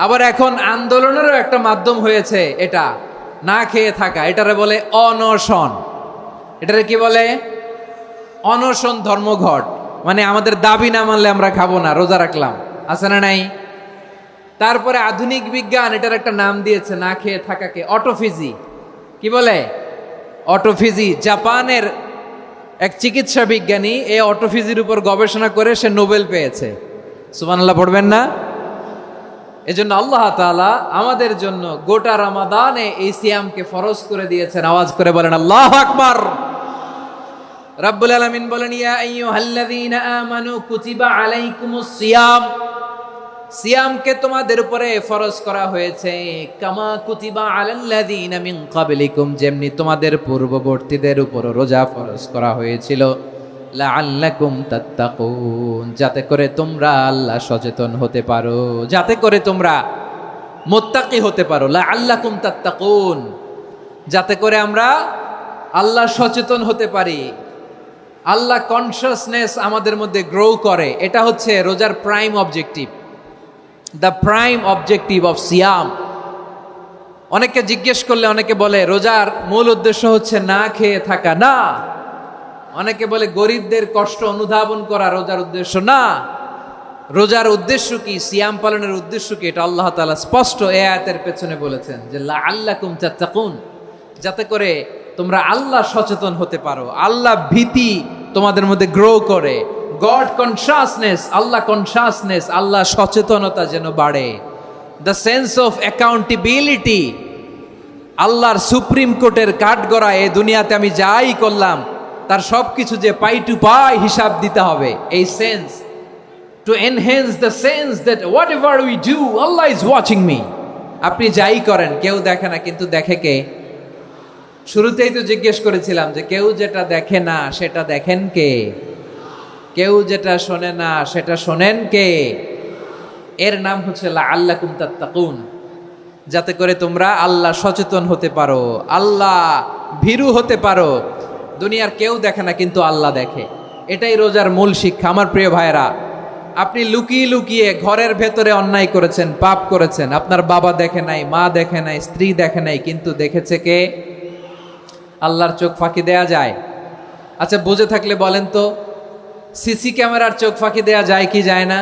আবার এখন আন্দোলনেরও একটা মাধ্যম হয়েছে এটা, না খেয়ে থাকা। এটারে বলে অনশন। এটারে কি বলে? অনশন ধর্মঘট। মানে আমাদের দাবি না মানলে আমরা খাবো না, রোজা রাখলাম। আছে না নাই? তারপরে আধুনিক বিজ্ঞান এটার একটা নাম দিয়েছে না খেয়ে থাকাকে, অটোফিজি। কি বলে? অটোফিজি। জাপানের এক চিকিৎসা বিজ্ঞানী এই অটোফিজির উপর গবেষণা করে সে নোবেল পেয়েছে। সুবহানাল্লাহ পড়বেন না? এজন্য আল্লাহ তাআলা আমাদের জন্য গোটা রমাদানে এই সিয়ামকে ফরজ করে দিয়েছেন। আওয়াজ করে বলেন আল্লাহু আকবার। রাব্বুল আলামিন বলেন, ইয়া আইয়ুহাল্লাযীনা আমানু কুতিবা আলাইকুমুস সিয়াম। সিয়ামকে তোমাদের উপরে ফরজ করা হয়েছে, কামা কুতিবা আলাল্লাযীনা মিন ক্বাবলিকুম, যেমনি তোমাদের পূর্ববর্তীদের উপর রোজা ফরজ করা হয়েছিল, লাআল্লাকুম তাত্তাকুন, যাতে করে তোমরা আল্লাহ সচেতন হতে পারো, যাতে করে তোমরা মুত্তাকি হতে পারো। লাআল্লাকুম তাত্তাকুন, যাতে করে আমরা আল্লাহ সচেতন হতে পারি, আল্লাহ কনসিয়াসনেস আমাদের মধ্যে গ্রো করে। এটা হচ্ছে রোজার prime objective, the prime objective of সিয়াম। অনেককে জিজ্ঞেস করলে অনেকে বলে রোজার মূল উদ্দেশ্য হচ্ছে না খেয়ে থাকা। না। অনেকে বলে গরিবদের কষ্ট অনুধাবন করা রোজার উদ্দেশ্য। না। রোজার উদ্দেশ্য কি, সিয়াম পালনের উদ্দেশ্য কি, এটা আল্লাহ তাআলা স্পষ্ট এই আয়াতের পেছনে বলেছেন যে লাআল্লাকুম তাত্তাকুন, যাতে করে তোমরা আল্লাহ সচেতন হতে পারো, আল্লাহ ভীতি তোমাদের মধ্যে গ্রো করে, গড কনসিয়াসনেস, আল্লাহ কনসিয়াসনেস, আল্লাহ সচেতনতা যেন বাড়ে, দ্য সেন্স অফ অ্যাকাউন্টেবিলিটি, আল্লাহর সুপ্রিম কোর্টের কাঠগড়া এই দুনিয়াতে আমি যাই করলাম তার সব কিছু যে পাই টু পাই হিসাব দিতে হবে, এই sense, to enhance the sense that what ever we do Allah is watching me. আপনি যাই করেন কেউ দেখে না, কিন্তু দেখে কে? শুরুতেই তো জিজ্ঞেস করেছিলাম যে কেউ যেটা দেখে না সেটা দেখেন কে? কেউ যেটা শোনে না সেটা শোনেন কে? এর নাম হচ্ছে লাআল্লাকুম তাত্তাকুন, যাতে করে তোমরা আল্লাহ সচেতন হতে পারো, আল্লাহ ভীরু হতে পারো। দুনিয়ার কেউ দেখে না, কিন্তু আল্লাহ দেখে। এটাই রোজার মূল শিক্ষা। আমার প্রিয় ভাইরা, আপনি লুকিয়ে লুকিয়ে ঘরের ভেতরে অন্যায় করেছেন, পাপ করেছেন, আপনার বাবা দেখে নাই, মা দেখে নাই, স্ত্রী দেখে নাই, কিন্তু দেখেছে কে? আল্লাহর চোখ ফাঁকি দেয়া যায়? আচ্ছা, বুঝে থাকলে বলেন তো, সিসি ক্যামেরার চোখ ফাঁকি দেয়া যায় কি যায় না?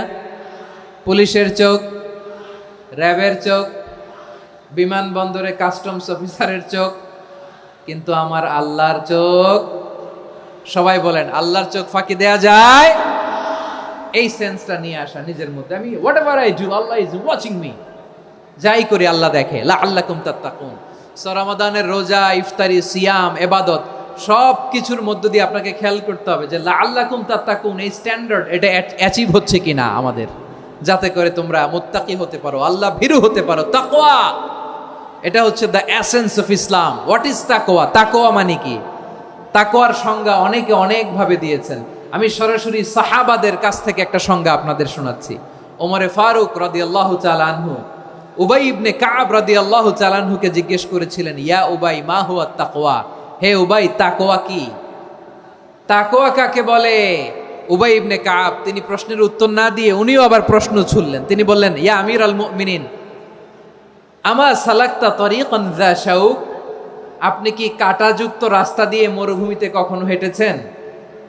পুলিশের চোখ, র্যাবের চোখ, বিমানবন্দরে কাস্টমস অফিসারের চোখ, কিন্তু আমার আল্লাহর চোখ? সবাই বলেন, আল্লাহর চোখ ফাঁকি দেয়া যায়? এই সেন্সটা নিয়ে আসা নিজের মধ্যে, আমি what ever I do Allah is watching me, যাই করি আল্লাহ দেখে। লাআল্লাকুম তাত্তাকুন। রমাদানের রোজা, ইফতারি, সিয়াম, ইবাদত সব কিছুর মধ্য দিয়ে আপনাকে খেয়াল করতে হবে যে লাআল্লাকুম তাত্তাকুন এই স্ট্যান্ডার্ড এটা অ্যাচিভ হচ্ছে কিনা আমাদের, যাতে করে তোমরা মুত্তাকি হতে পারো, আল্লাহ ভীরু হতে পারো। তাকওয়া, এটা হচ্ছে the essence of Islam. What is তাকওয়া? তাকওয়া মানে কি? তাকওয়ার সংজ্ঞা অনেকে অনেকভাবে দিয়েছেন। আমি সরাসরি সাহাবাদের কাছ থেকে একটা সংজ্ঞা আপনাদের শোনাচ্ছি। ওমরে ফারুক রাদিয়াল্লাহু তাআলা আনহু উবাই ইবনে কাব রাদিয়াল্লাহু তাআলা আনহুকে জিজ্ঞেস করেছিলেন, ইয়া উবাই মা হুয়া তাকওয়া? হে উবাই, তাকওয়া কি? তাকওয়া কাকে বলে? উবাই ইবনে কাব তিনি প্রশ্নের উত্তর না দিয়ে উনিও আবার প্রশ্ন ছুড়লেন। তিনি বললেন, ইয়া আমিরাল মুমিনিন, আমা সালাকতা তরিকান যা শাউক? আপনি কি কাঁটাযুক্ত রাস্তা দিয়ে মরুভূমিতে কখনো হেঁটেছেন?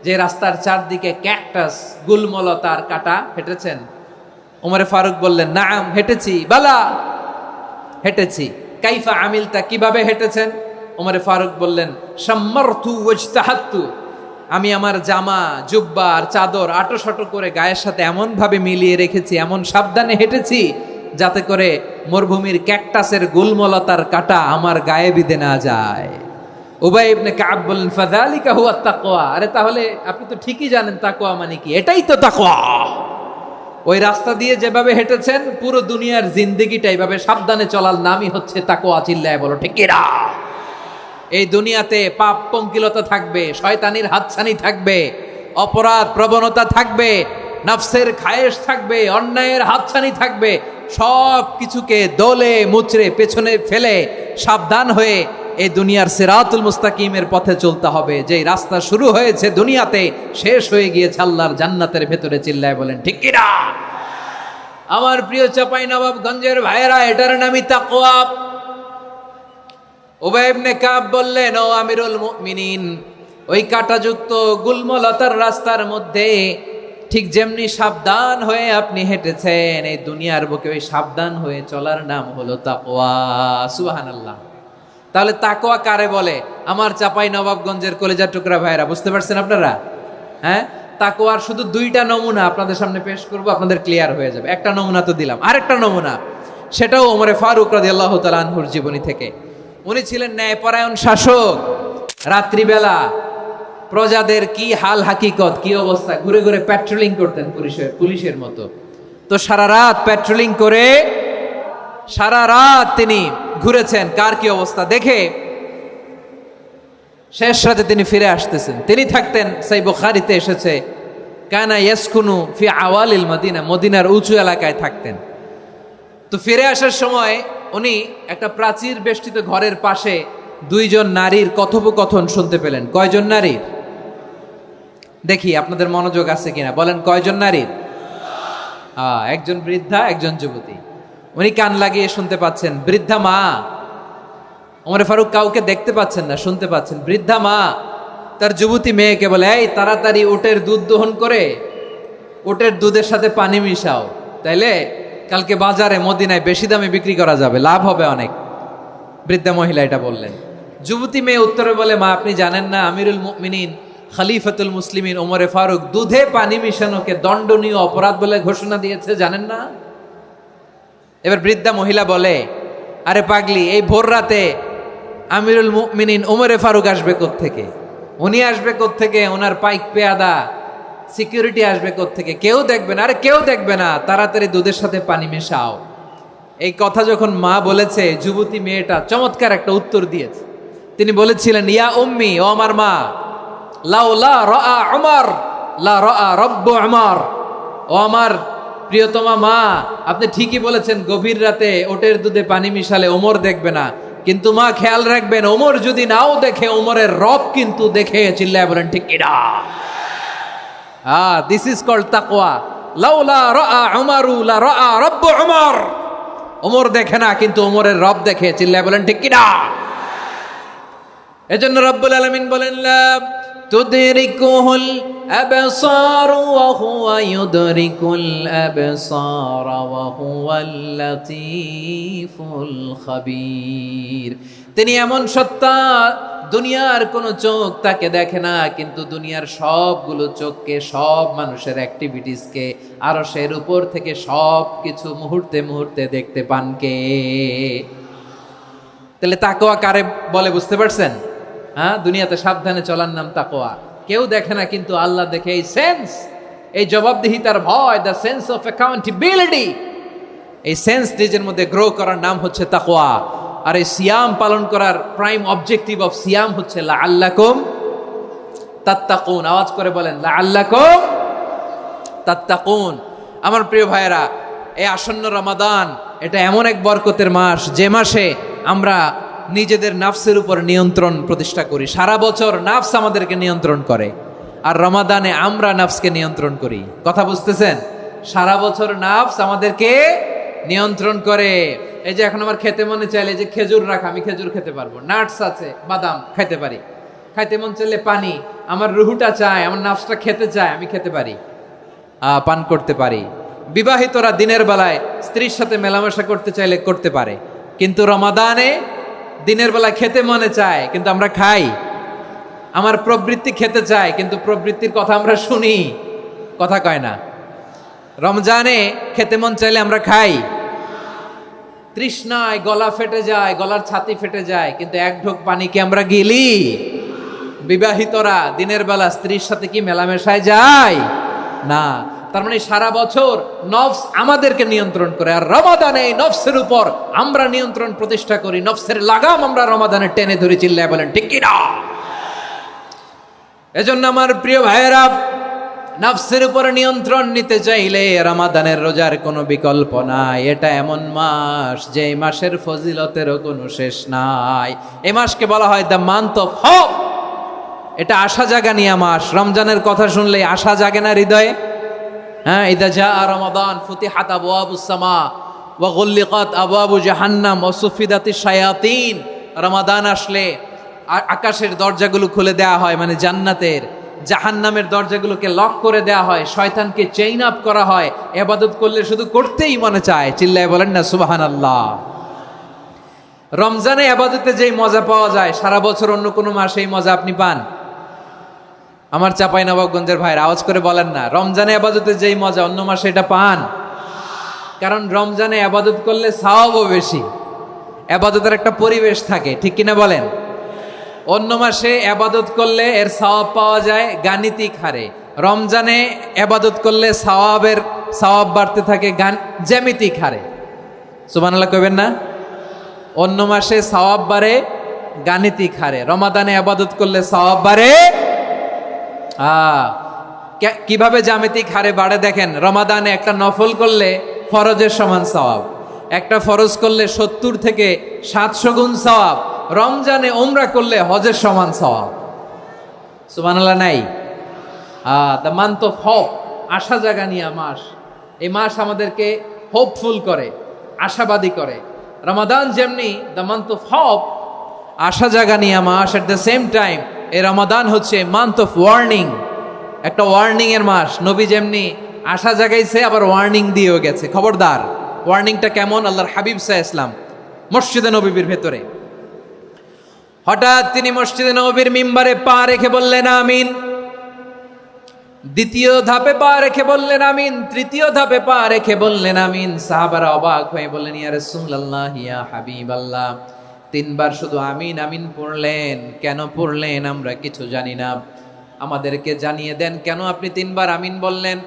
যে রাস্তার চারদিকে ক্যাকটাস, গুলমলতার কাঁটা, হেঁটেছেন? ওমরে ফারুক বললেন, নাম, হেঁটেছি। বালা, হেঁটেছি। কাইফা আমিলতা, কিভাবে হেঁটেছেন? ওমরে ফারুক বললেন, শাম্মারতু ওয়াজতাহাত্তু, আমি আমার জামা, জুব্বা আর চাদর আটোসাটো করে গায়ের সাথে এমন ভাবে মিলিয়ে রেখেছি, এমন সাবধানে হেঁটেছি যাতে করে মরুভূমির ক্যাকটাসের গুলমলতার কাঁটা আমার গায়ে বিঁধে না যায়। উবাই ইবনে কাব বললেন, ফাযালিকা হুয়া তাকওয়া। আরে তাহলে আপনি তো ঠিকই জানেন তাকওয়া মানে কি, এটাই তো তাকওয়া। ওই রাস্তা দিয়ে যেভাবে হেঁটেছেন পুরো দুনিয়ার জিন্দেগিটা এইভাবে সাবধানে চলার নামই হচ্ছে তাকওয়া। চিল্লায় বলো ঠিক কিনা? এই দুনিয়াতে পাপ পঙ্কিলতা থাকবে, শয়তানির হাতছানি থাকবে, অপরাধ প্রবণতা থাকবে, নফসের খায়েশ থাকবে, অন্যায়ের হাতছানি থাকবে। সব কিছুকে দলে মুচড়ে পেছনে ফেলে সাবধান হয়ে এই দুনিয়ার সিরাতুল মুস্তাকিমের পথে চলতে হবে। যেই রাস্তা শুরু হয়েছে দুনিয়াতে, শেষ হয়ে গিয়েছে আল্লাহর জান্নাতের ভেতরে। চিল্লায় বলেন ঠিক কিনা? আমার প্রিয় চাঁপাইনবাবগঞ্জের ভাইয়েরা, এটার নামই তাকওয়া। উবাই ইবনে কাব বললেন, ও আমিরুল মুমিনিন, ওই কাঁটাযুক্ত গুলমলতার রাস্তার মধ্যে ঠিক যেমনি সাবধান হয়ে আপনি হেঁটেছেন, এই দুনিয়ার বুকে ওই সাবধান হয়ে চলার নাম হলো তাকওয়া। সুবহানাল্লাহ। তাহলে তাকওয়া কারে বলে? আমার চাঁপাইনবাবগঞ্জের কলেজার টুকরা ভাইয়েরা, বুঝতে পারছেন আপনারা? হ্যাঁ, তাকওয়ার শুধু দুইটা নমুনা আপনাদের সামনে পেশ করব, আপনাদের ক্লিয়ার হয়ে যাবে। একটা নমুনা তো দিলাম, আরেকটা নমুনা, সেটাও ওমরে ফারুক রাদিয়াল্লাহু তাআলা আনহুর জীবনী থেকে। উনি ছিলেন ন্যায়পরায়ণ শাসক। রাত্রিবেলা প্রজাদের কি হাল হাকিকত, কি অবস্থা, ঘুরে ঘুরে প্যাট্রোলিং করতেন পুলিশের মতো। তো সারা রাত প্যাট্রোলিং করে সারা রাত তিনি ঘুরেছেন কার কি অবস্থা দেখে। শেষ রাতে তিনি ফিরে আসতেছেন। তিনি থাকতেন, সেই বুখারীতে এসেছে, কানা ইয়াসকুনু ফি আওয়ালিল মদিনা, মদিনার উঁচু এলাকায় থাকতেন। তো ফিরে আসার সময় উনি একটা প্রাচীর বেষ্টিত ঘরের পাশে দুইজন নারীর কথোপকথন শুনতে পেলেন। কয়জন নারীর? দেখি আপনাদের মনোযোগ আছে কিনা, বলেন কয়জন নারীর? একজন বৃদ্ধা, একজন যুবতী। উনি কান লাগিয়ে শুনতে পাচ্ছেন। বৃদ্ধা মা, ওমর ফারুক কাউকে দেখতে পাচ্ছেন না, শুনতে পাচ্ছেন। বৃদ্ধা মা তার যুবতী মেয়েকে বলে, এই তাড়াতাড়ি উটের দুধ দহন করে উটের দুধের সাথে পানি মিশাও, তাইলে কালকে বাজারে মদিনায় বেশি দামে বিক্রি করা যাবে, লাভ হবে অনেক। বৃদ্ধা মহিলা এটা বললেন। যুবতী মেয়ে উত্তরে বলে, মা আপনি জানেন না আমিরুল মুমিনিন খলিফাতুল মুসলিমিন ওমরে ফারুক দুধে পানি মিশানোকে দণ্ডনীয় অপরাধ বলে ঘোষণা দিয়েছে, জানেন না? এবার বৃদ্ধা মহিলা বলে, আরে পাগলি, এই ভোর রাতে আমিরুল মুমিনিন ওমরে ফারুক আসবে কোত্থেকে? উনি আসবে কোত্থেকে? ওনার পাইক পেয়াদা সিকিউরিটি আসবে কোত্থেকে? কেউ দেখবে না। আরে কেউ দেখবে না, তাড়াতাড়ি দুধের সাথে পানি মেশাও। এই কথা যখন মা বলেছে, যুবতী মেয়েটা চমৎকার একটা উত্তর দিয়েছে। তিনি বলেছিলেন, ইয়া উম্মি, ও আমার মা, লাউলা রাআ উমর লা রাআ রব্বু উমর। ও আমার প্রিয়তমা মা, আপনি ঠিকই বলেছেন, গভীর রাতে ওটের দুধে পানি মিশালে ওমর দেখবে না, কিন্তু মা খেয়াল রাখবেন, ওমর যদি নাও দেখে, ওমরের রব কিন্তু দেখে। চিল্লায় বলেন ঠিক কিনা? দিস ইজ কল্ড তাকওয়া। লাউলা রাআ উমরু লা রাআ রব্বু উমর। ওমর দেখে না, কিন্তু ওমরের রব দেখে। চিল্লায় বলেন ঠিক কিনা? এজন্য রব্বুল আলামিন বলেন, লা তুদরিকুহুল আবসার ওয়া হুয়া ইউদরিকুল আবসার ওয়া হুয়াল লাতীফুল খাবীর। তিনি এমন সত্তা, দুনিয়ার কোন চোখ তাকে দেখে না, কিন্তু দুনিয়ার সবগুলো চোখকে, সব মানুষের অ্যাক্টিভিটিসকে, আরশের উপর থেকে সব কিছু মুহূর্তে মুহূর্তে দেখতে পান কে? তাহলে তাকওয়া কারে বলে বুঝতে পারছেন? দুনিয়াতে সাবধানে চলার নাম তাকওয়া। কেউ দেখে না, কিন্তু আল্লাহ দেখে। এই সেন্স, এই জবাবদিহিতার ভয়, দ্য সেন্স অফ অ্যাকাউন্টেবিলিটি, এই সেন্স নিজের মধ্যে গ্রো করার নাম হচ্ছে তাকওয়া। আর এই সিয়াম পালন করার প্রাইম অবজেক্টিভ অফ সিয়াম হচ্ছে লাআল্লাকুম তাত্তাকুন। আওয়াজ করে বলেন, লাআল্লাকুম তাত্তাকুন। আমার প্রিয় ভাইয়েরা, এই আসন্ন রমাদান, এটা এমন এক বরকতের মাস, যে মাসে আমরা নিজেদের নাফসের উপর নিয়ন্ত্রণ প্রতিষ্ঠা করি। সারা বছর নাফস আমাদেরকে নিয়ন্ত্রণ করে, আর রমাদানে আমরা নাফসকে নিয়ন্ত্রণ করি। কথা বুঝতেছেন? সারা বছর নাফস আমাদেরকে নিয়ন্ত্রণ করে। এই যে এখন আমার খেতে মনে চাইলে যে খেজুর রাখা, আমি খেজুর খেতে পারবো। নাটস আছে, বাদাম খাইতে পারি। খাইতে মন চাইলে পানি, আমার রুহুটা চায়, আমার নাফসটা খেতে চায়, আমি খেতে পারি, পান করতে পারি। বিবাহিতরা দিনের বেলায় স্ত্রীর সাথে মেলামেশা করতে চাইলে করতে পারে, কিন্তু রমাদানে দিনের বেলায় খেতে মনে চায়, কিন্তু আমরা খাই। আমার প্রবৃত্তি খেতে চায়, কিন্তু প্রবৃত্তির কথা আমরা শুনি, কথা কয় না। রমজানে খেতে মন চাইলে আমরা খাই, তৃষ্ণায় গলা ফেটে যায়, গলার ছাতি ফেটে যায়, কিন্তু এক ঢোক পানি কি আমরা গিলি? বিবাহিতরা দিনের বেলা স্ত্রীর সাথে কি মেলামেশায় যায়? না। তার মানে সারা বছর নফস আমাদেরকে নিয়ন্ত্রণ করে, আর রমাদানে এই নফসের উপর আমরা নিয়ন্ত্রণ প্রতিষ্ঠা করি। নফসের লাগাম আমরা রমাদানে টেনে ধরে। চিল্লায় বলেন ঠিক কিনা? এজন্য আমার প্রিয় ভাইয়েরা, নফসের উপর নিয়ন্ত্রণ নিতে চাইলে রমাদানের রোজার কোনো বিকল্প নাই। এটা এমন মাস, যে মাসের ফজিলতেরও কোনো শেষ নাই। এই মাসকে বলা হয় দ্য মান্থ অফ হোপ। এটা আশা জাগানিয়া মাস। রমজানের কথা শুনলে আশা জাগে না হৃদয়ে? ইদা জাআ রমাদান ফুতিহাত আবওয়াবুস সামা ওয়া গুল্লিকাত আবওয়াবু জাহান্নাম ওয়া সুফিদাতিশ শায়াতিন। রমাদান আসলে আকাশের দরজাগুলো খুলে দেয়া হয়, মানে জান্নাতের। জাহান্নামের দরজাগুলোকে লক করে দেয়া হয়, শয়তানকে চেইন আপ করা হয়। ইবাদত করলে শুধু করতেই মনে চায়। চিল্লায় বলেন না সুবহানাল্লাহ। রমজানে ইবাদতে যেই মজা পাওয়া যায়, সারা বছর অন্য কোনো মাসে এই মজা আপনি পান? আমার চাঁপাইনবাবগঞ্জের ভাইরা আওয়াজ করে বলেন না, রমজানে ইবাদতে যেই মজা অন্য মাসে এটা পান? কারণ রমজানে ইবাদত করলে সওয়াবও বেশি, ইবাদতের একটা পরিবেশ থাকে, ঠিক কিনা বলেন? অন্য মাসে ইবাদত করলে এর সওয়াব পাওয়া যায় গাণিতিক হারে, রমজানে ইবাদত করলে সওয়াব বাড়তে থাকে জ্যামিতিক হারে। সুবহানাল্লাহ কইবেন না? অন্য মাসে সওয়াব বাড়ে গাণিতিক হারে, রমাদানে ইবাদত করলে সওয়াব বাড়ে কিভাবে জ্যামিতিক হারে বাড়ে দেখেন। রমাদানে একটা নফল করলে ফরজের সমান সওয়াব, একটা ফরজ করলে 70 থেকে 700 গুণ সওয়াব, রমজানে উমরা করলে হজের সমান সওয়াব। সুবহানাল্লাহ নাই? দ্য মান্থ অফ হোপ, আশা জাগানিয়া মাস। এই মাস আমাদেরকে হোপফুল করে, আশাবাদী করে। রমাদান যেমনি দ্য মান্থ অফ হোপ, আশা জাগানিয়া মাস, এট দ্য সেম টাইম এই রমাদান হচ্ছে মান্থ অফ ওয়ার্নিং, একটা ওয়ার্নিং এর মাস। নবী যেমনি আশা জাগাইছে, আবার ওয়ার্নিং দিয়েও গেছে, খবরদার। ওয়ার্নিংটা কেমন? আল্লাহর হাবিব সাল্লাল্লাহু আলাইহি ওয়াসাল্লাম মসজিদে নববীর ভেতরে, হঠাৎ তিনি মসজিদে নববীর মিম্বারে পা রেখে বললেন আমিন। দ্বিতীয় ধাপে পা রেখে বললেন আমিন, তৃতীয় ধাপে পা রেখে বললেন আমিন। সাহাবারা অবাক হয়ে বললেন, ইয়া রাসূলুল্লাহ, ইয়া হাবিবাল্লাহ, তিনবার শুধু আমিন আমিন পড়লেন। কেন পড়লেন আমরা কিছু জানি না, আমাদেরকে জানিয়ে দেন কেন আপনি তিনবার আমিন বললেন।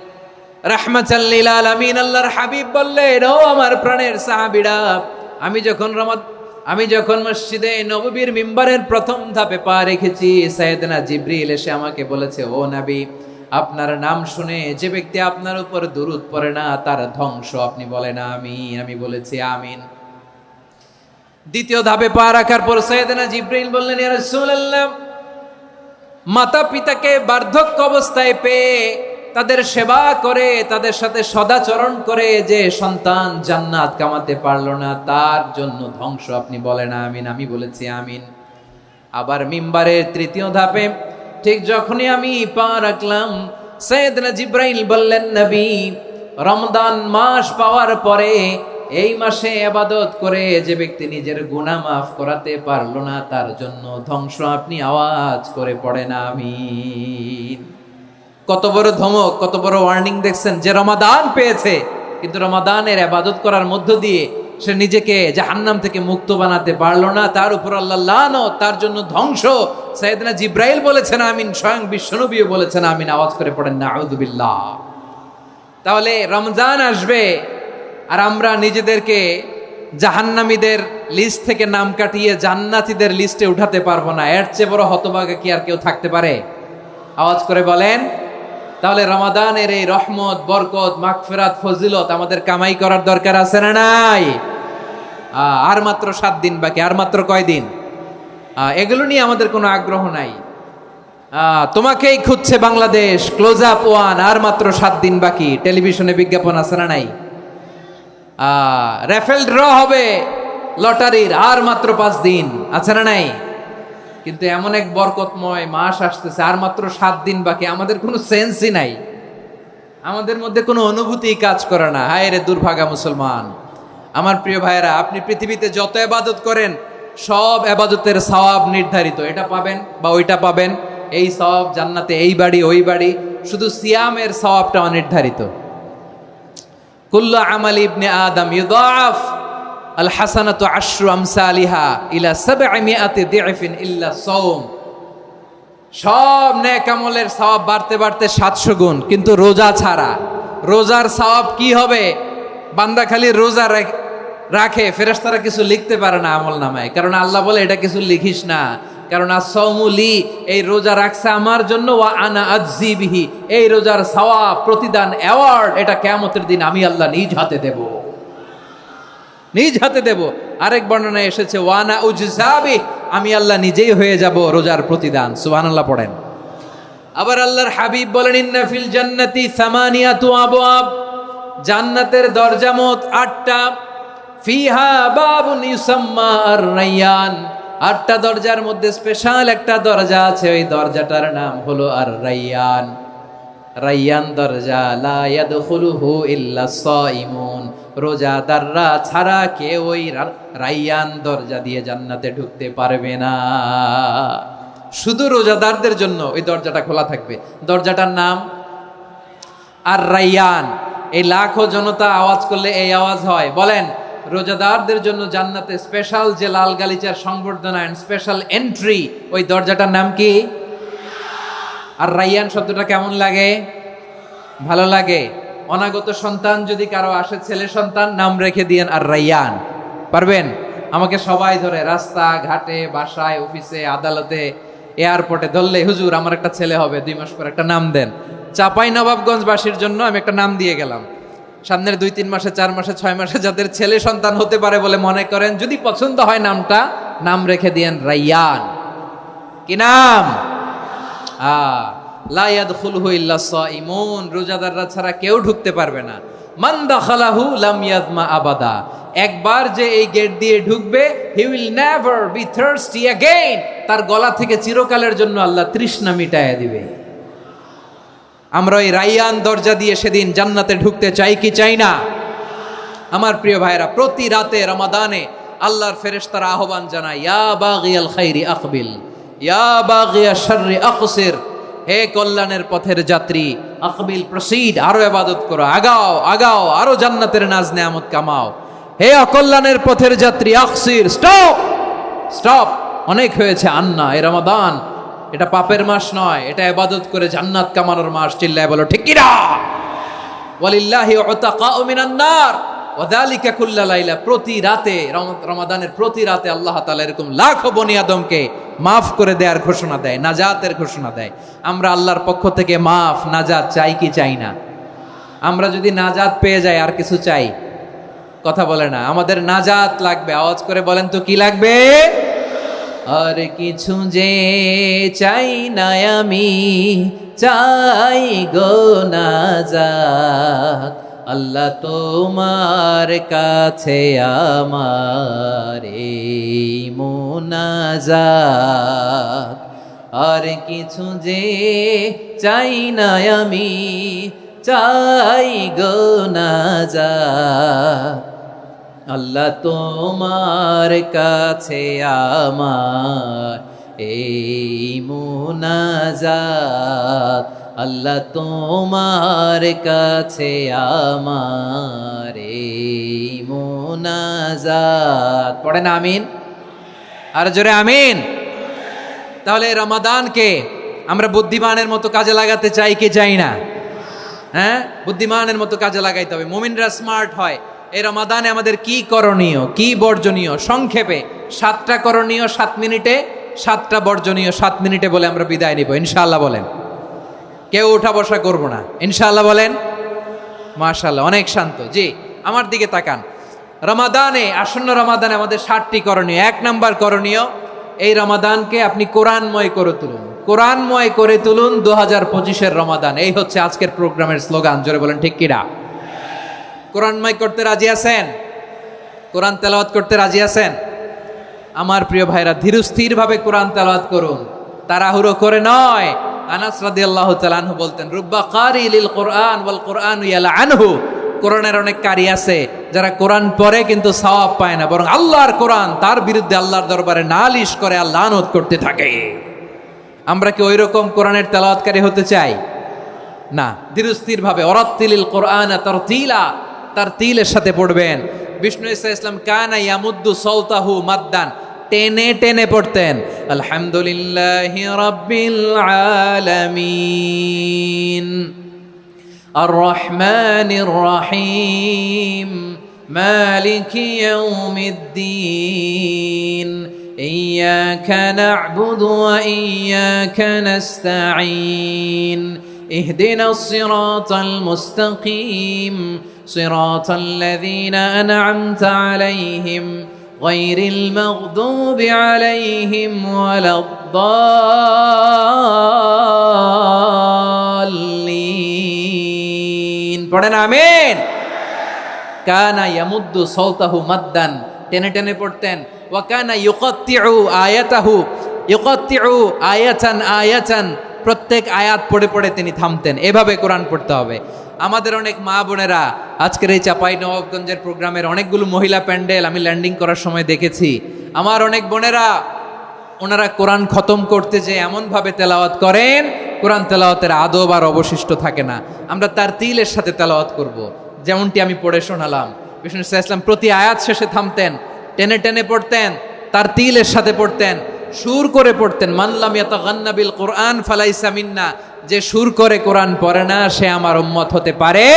রাহমাতাল লিল আলামিন আল্লাহর হাবিব বললেন, ও আমার প্রাণের সাহাবীরা, আমি যখন মসজিদে নববীর মিম্বারের প্রথম ধাপে পা রেখেছি, সাইয়েদনা জিবরিল এসে আমাকে বলেছে, ও নবী, আপনার নাম শুনে যে ব্যক্তি আপনার উপর দুরূদ পড়ে না তার ধ্বংস। আপনি বলেন আমিন। আমি বলেছি আমিন। দ্বিতীয় ধাপে পা রাখার পর সাইয়েদনা জিবরিল বললেন, ইয়া রাসূলুল্লাহ, মাতা পিতাকে বার্ধক্য অবস্থায় পেয়ে তাদের সেবা করে, তাদের সাথে সদাচরণ করে যে সন্তান জান্নাত কামাতে পারলো না তার জন্য ধ্বংস। আপনি বলেন আমিন। আমি বলেছি আমিন। আবার মিম্বারের তৃতীয় ধাপে ঠিক যখনই আমি পা রাখলাম, সাইয়েদনা জিবরাইল বললেন, নবী, রমজান মাস পাওয়ার পরে এই মাসে ইবাদত করে যে ব্যক্তি নিজের গুনাহ মাফ করাতে পারলো না তার জন্য ধ্বংস। আপনি আওয়াজ করে পড়েন আমিন। কত বড় ধমক, কত বড় ওয়ার্নিং দেখছেন, যে রমাদান পেয়েছে কিন্তু রমাদানের ইবাদত করার মধ্য দিয়ে সে নিজেকে জাহান্নাম থেকে মুক্ত বানাতে পারলো না, তার উপর আল্লাহ লানত, তার জন্য ধ্বংস। সাইয়েদনা জিবরাইল বলেছেন আমিন, স্বয়ং বিশ্বনবীও বলেছেন আমিন। আওয়াজ করে পড়েন নাউযুবিল্লাহ। তাহলে রমজান আসবে আর আমরা নিজেদেরকে জাহান্নামীদের লিস্ট থেকে নাম কাটিয়ে জান্নাতীদের লিস্টে উঠাতে পারবো না। এর চেয়ে বড় হতভাগা কি আর কেউ থাকতে পারে? আওয়াজ করে বলেন। তাহলে রমাদানের এই রহমত, বরকত, মাগফিরাত, ফজিলত আমাদের কামাই করার দরকার আছে না নাই? আর মাত্র 7 দিন বাকি। আর মাত্র কয় দিন? এগুলো নিয়ে আমাদের কোনো আগ্রহ নাই। তোমাকেই খুঁজছে বাংলাদেশ, ক্লোজ আপ ওয়ান, আর মাত্র 7 দিন বাকি। টেলিভিশনে বিজ্ঞাপন আছে না নাই? রেফেল ড্র হবে লটারির, আর মাত্র 5 দিন, আছে না নাই? কিন্তু এমন এক বরকতময় মাস আসতেছে, আর মাত্র 7 দিন বাকি। আমাদের কোনো সেন্সই নাই, আমাদের মধ্যে কোনো অনুভূতি কাজ করে না। হায় রে দুর্ভাগা মুসলমান। আমার প্রিয় ভাইয়েরা, আপনি পৃথিবীতে যত ইবাদত করেন সব ইবাদতের সওয়াব নির্ধারিত। এটা পাবেন বা ওইটা পাবেন, এই সওয়াব জান্নাতে, এই বাড়ি ওই বাড়ি। শুধু সিয়ামের সওয়াবটা অনির্ধারিত। কুল্লু আমাল ইবনে আদম ইউদাফ আল হাসানাতু আশরু আমসালিহা ইলা 700 দি'ফিন ইল্লা সাওম। সব নেক আমলের সওয়াব বাড়তে বাড়তে 700 গুণ, কিন্তু রোজা ছাড়া। রোজার সওয়াব কি হবে? বান্দা খালি রোজা রাখে, ফেরেশতারা কিছু লিখতে পারে না আমল নামায়, কারণ আল্লাহ বলে এটা কিছু লিখিস না, কারণ as-সাওমু লি, এই রোজা রাখছে আমার জন্য, ওয়া আনা আজজি বিহি, এই রোজার সওয়াব, প্রতিদান, অ্যাওয়ার্ড এটা কিয়ামতের দিন আমি আল্লাহ নিজ হাতে দেব, নিজ হাতে দেব। আরেক বর্ণনায় এসেছে ওয়ানা উজজাবি, আমি আল্লাহ নিজেই হয়ে যাব রোজার প্রতিদান। সুবহানাল্লাহ পড়েন। আবার আল্লাহর হাবিব বলেন, ইন্না ফিল জান্নাতি সামানিয়াতু আবওয়াব, জান্নাতের দরজা মোট 8টা। ফিহা বাবুন ইউসাম্মা আর-রায়্যান, 8টা দরজার মধ্যে স্পেশাল একটা দরজা আছে, ওই দরজাটার নাম হলো আর-রায়্যান। রায়্যান দরজা, লা ইয়াদখুলুহু ইল্লা সাইমুন, রোজাদাররা ছাড়া কেউ ওই রায়্যান দরজা দিয়ে জান্নাতে ঢুকতে পারবে না। শুধু রোজাদারদের জন্য ওই দরজাটা খোলা থাকবে। দরজাটার নাম আর-রায়্যান। এই লাখো জনতা আওয়াজ করলে এই আওয়াজ হয়। বলেন, রোজাদারদের জন্য জান্নাতে স্পেশাল যে লাল গালিচার সংবর্ধনা এন্ড স্পেশাল এন্ট্রি, ওই দরজাটার নাম কি? আর-রায়্যান শব্দটা কেমন লাগে? ভালো লাগে। অনাগত সন্তান যদি কারো আসে, ছেলে সন্তান, নাম রেখে দিয়েন আর-রায়্যান। পারবেন? আমাকে সবাই ধরে রাস্তা ঘাটে, বাসায়, অফিসে, আদালতে, এয়ারপোর্টে ধরলে, হুজুর আমার একটা ছেলে হবে 2 মাস পর, একটা নাম দেন। চাঁপাইনবাবগঞ্জবাসীর জন্য আমি একটা নাম দিয়ে গেলাম। সামনের 2-3 মাসে, 4 মাসে, 6 মাসে যাদের ছেলে সন্তান হতে পারে বলে মনে করেন, যদি পছন্দ হয় নামটা, নাম রেখে দিয়েন রায়্যান। কি নাম? লা ইয়াদখুলুহু ইল্লা সাইমুন, রোজাদাররা ছাড়া কেউ ঢুকতে পারবে না। মান দাখালাহু লাম ইয়াজমা আবাদা, একবার যে এই গেট দিয়ে ঢুকবে, he will never be thirsty again, তার গলা থেকে চিরকালের জন্য আল্লাহ তৃষ্ণা মিটায়া দিবে। আমরা ওই রায়্যান দরজা দিয়ে সেদিন জান্নাতে ঢুকতে চাই কি চাই না? আমার প্রিয় ভাইরা, প্রতি রাতে রমাদানে আল্লাহর ফেরেশতারা আহ্বান জানায়, ইয়া বাগিয়াল খাইরি আকবিল, ইয়া বাগিয়াশ শাররি আকসির, হে কল্যাণের পথের যাত্রী, আকবিল, প্রসিড, আরো ইবাদত করো, আগাও আগাও, আরো জান্নাতের নাজ নেয়ামত কামাও। হে অকল্যাণের পথের যাত্রী, আকসির, স্টপ, স্টপ, অনেক হয়েছে। আন্না, এ রমাদান এটা পাপের মাস নয়, এটা ইবাদত করে জান্নাত কামানোর মাস। চিল্লায় বলো ঠিক কিনা? ওয়ালিল্লাহি উতাকাউ মিনান নার ওয়া যালিকা কুল্লা লাইলা। প্রতি রাতে, রমাদানের প্রতি রাতে আল্লাহ তাআলা এরকম লাখো বনি আদমকে মাফ করে দেওয়ার ঘোষণা দেয়, নাজাতের ঘোষণা দেয়। আমরা আল্লাহর পক্ষ থেকে মাফ, নাজাত চাই কি চাই না? আমরা যদি নাজাত পেয়ে যাই আর কিছু চাই? কথা বলে না। আমাদের নাজাত লাগবে। আওয়াজ করে বলেন তো কি লাগবে? আর কিছু যে চাই না আমি, চাই গো নাজাত। আল্লাহ তোমার কাছে আমার এই মুনাজাত। আর কিছু যে চাই না আমি, চাই গো নাজাত। আল্লাহ তোমার কাছে আমার এই মুনাজাত। আল্লাহ তোমার কাছে আমার এই মুনাজাত। পড়েন আমিন, আর জোরে আমিন। তাহলে রমাদানকে আমরা বুদ্ধিমানের মতো কাজে লাগাতে চাই কি চাই না? হ্যাঁ, বুদ্ধিমানের মতো কাজে লাগাইতে হবে। মুমিনরা স্মার্ট হয়। এই রমাদানে আমাদের কি করণীয়, কি বর্জনীয়? সংক্ষেপে 7টা করণীয় 7 মিনিটে, 7টা বর্জনীয় 7 মিনিটে বলে আমরা বিদায় নিব ইনশাআল্লাহ। বলেন, কেউ উঠা বসা করবো না ইনশাআল্লাহ। বলেন মাশাআল্লাহ, অনেক শান্ত। জি, আমার দিকে তাকান। রমাদানে, আসন্ন রমাদানে আমাদের 7টি করণীয়। 1 নাম্বার করণীয়, এই রমাদানকে আপনি কোরআনময় করে তুলুন। কোরআনময় করে তুলুন 2025-এর রমাদান। এই হচ্ছে আজকের প্রোগ্রামের স্লোগান। জোরে বলেন ঠিক কিনা? কোরআনময় করতে রাজি আছেন? কোরআন তেলাওয়াত করতে রাজি আছেন? আমার প্রিয় ভাইরা, ধীরস্থির ভাবে কোরআন তেলাওয়াত করুন, তাড়াহুড়ো করে নয়। আনাস রাদিয়াল্লাহু তাআলা আনহু বলতেন, রুব্বা কারি লিল কোরআন ওয়াল কোরআনু ইয়ালআনহু। কোরআনের অনেক কারি আছে যারা কোরআন পড়ে কিন্তু সওয়াব পায় না, বরং আল্লাহর কোরআন তার বিরুদ্ধে আল্লাহর দরবারে নালিশ করে আর লানত করতে থাকে। আমরা কি ওই রকম কোরআনের তেলাওয়াতকারী হতে চাই? না। ধীরস্থির ভাবে, ওয়ারাত্তিলিল কোরআনা তারতিলা, তারতিলের সাথে পড়বেন। বিষ্ণু ইসা ইসলাম কানা ইয়ামুদ্দু সাওতাহু মাদ্দান, টেনে টেনে পড়তেন। আলহামদুলিল্লাহি রাব্বিল আলামিন আর রহমানির রহিম মালিকি ইয়াউমিদ্দিন ইয়্যাকা না'বুদু ওয়া ইয়্যাকা নাস্তাঈন ইহদিনাস সিরাতাল মুস্তাকিম সিরাতাল লাযীনা আন'আমতা আলাইহিম গায়রিল মাগদুবি আলাইহিম ওয়ালাদ-দাল্লিন। পড়েন আমিন। কানা ইয়ামুদ্দু সাওতাহু মাদ্দান, টেনে টেনে পড়তেন। ওয়া কানা ইউকাত্তিউ আয়াতাহু, ইউকাত্তিউ আয়াতান আয়াতান, প্রত্যেক আয়াত পড়ে পড়ে তিনি থামতেন। এভাবে কোরআন পড়তে হবে। আমাদের অনেক মা বোনেরা আজকের এই চাঁপাইনবাবগঞ্জের প্রোগ্রামের অনেকগুলো মহিলা প্যান্ডেল আমি ল্যান্ডিং করার সময় দেখেছি। আমার অনেক বোনেরা, ওনারা কোরআন খতম করতে যে এমনভাবে তেলাওয়াত করেন, কোরআন তেলাওয়াতের আদব আর অবশিষ্ট থাকে না। আমরা তার তিলের সাথে তেলাওয়াত করব, যেমনটি আমি পড়ে শোনালাম। বিষ্ণু ইসলাম প্রতি আয়াত শেষে থামতেন, টেনে টেনে পড়তেন, তার তিলের সাথে পড়তেন, সুর করে পড়তেন। মানলাম ইয়াতাগান্না বিল কোরআন ফালাইসা মিন্না, যে সুর করে কোরআন পড়ে না সে আমার উম্মত হতে পারে।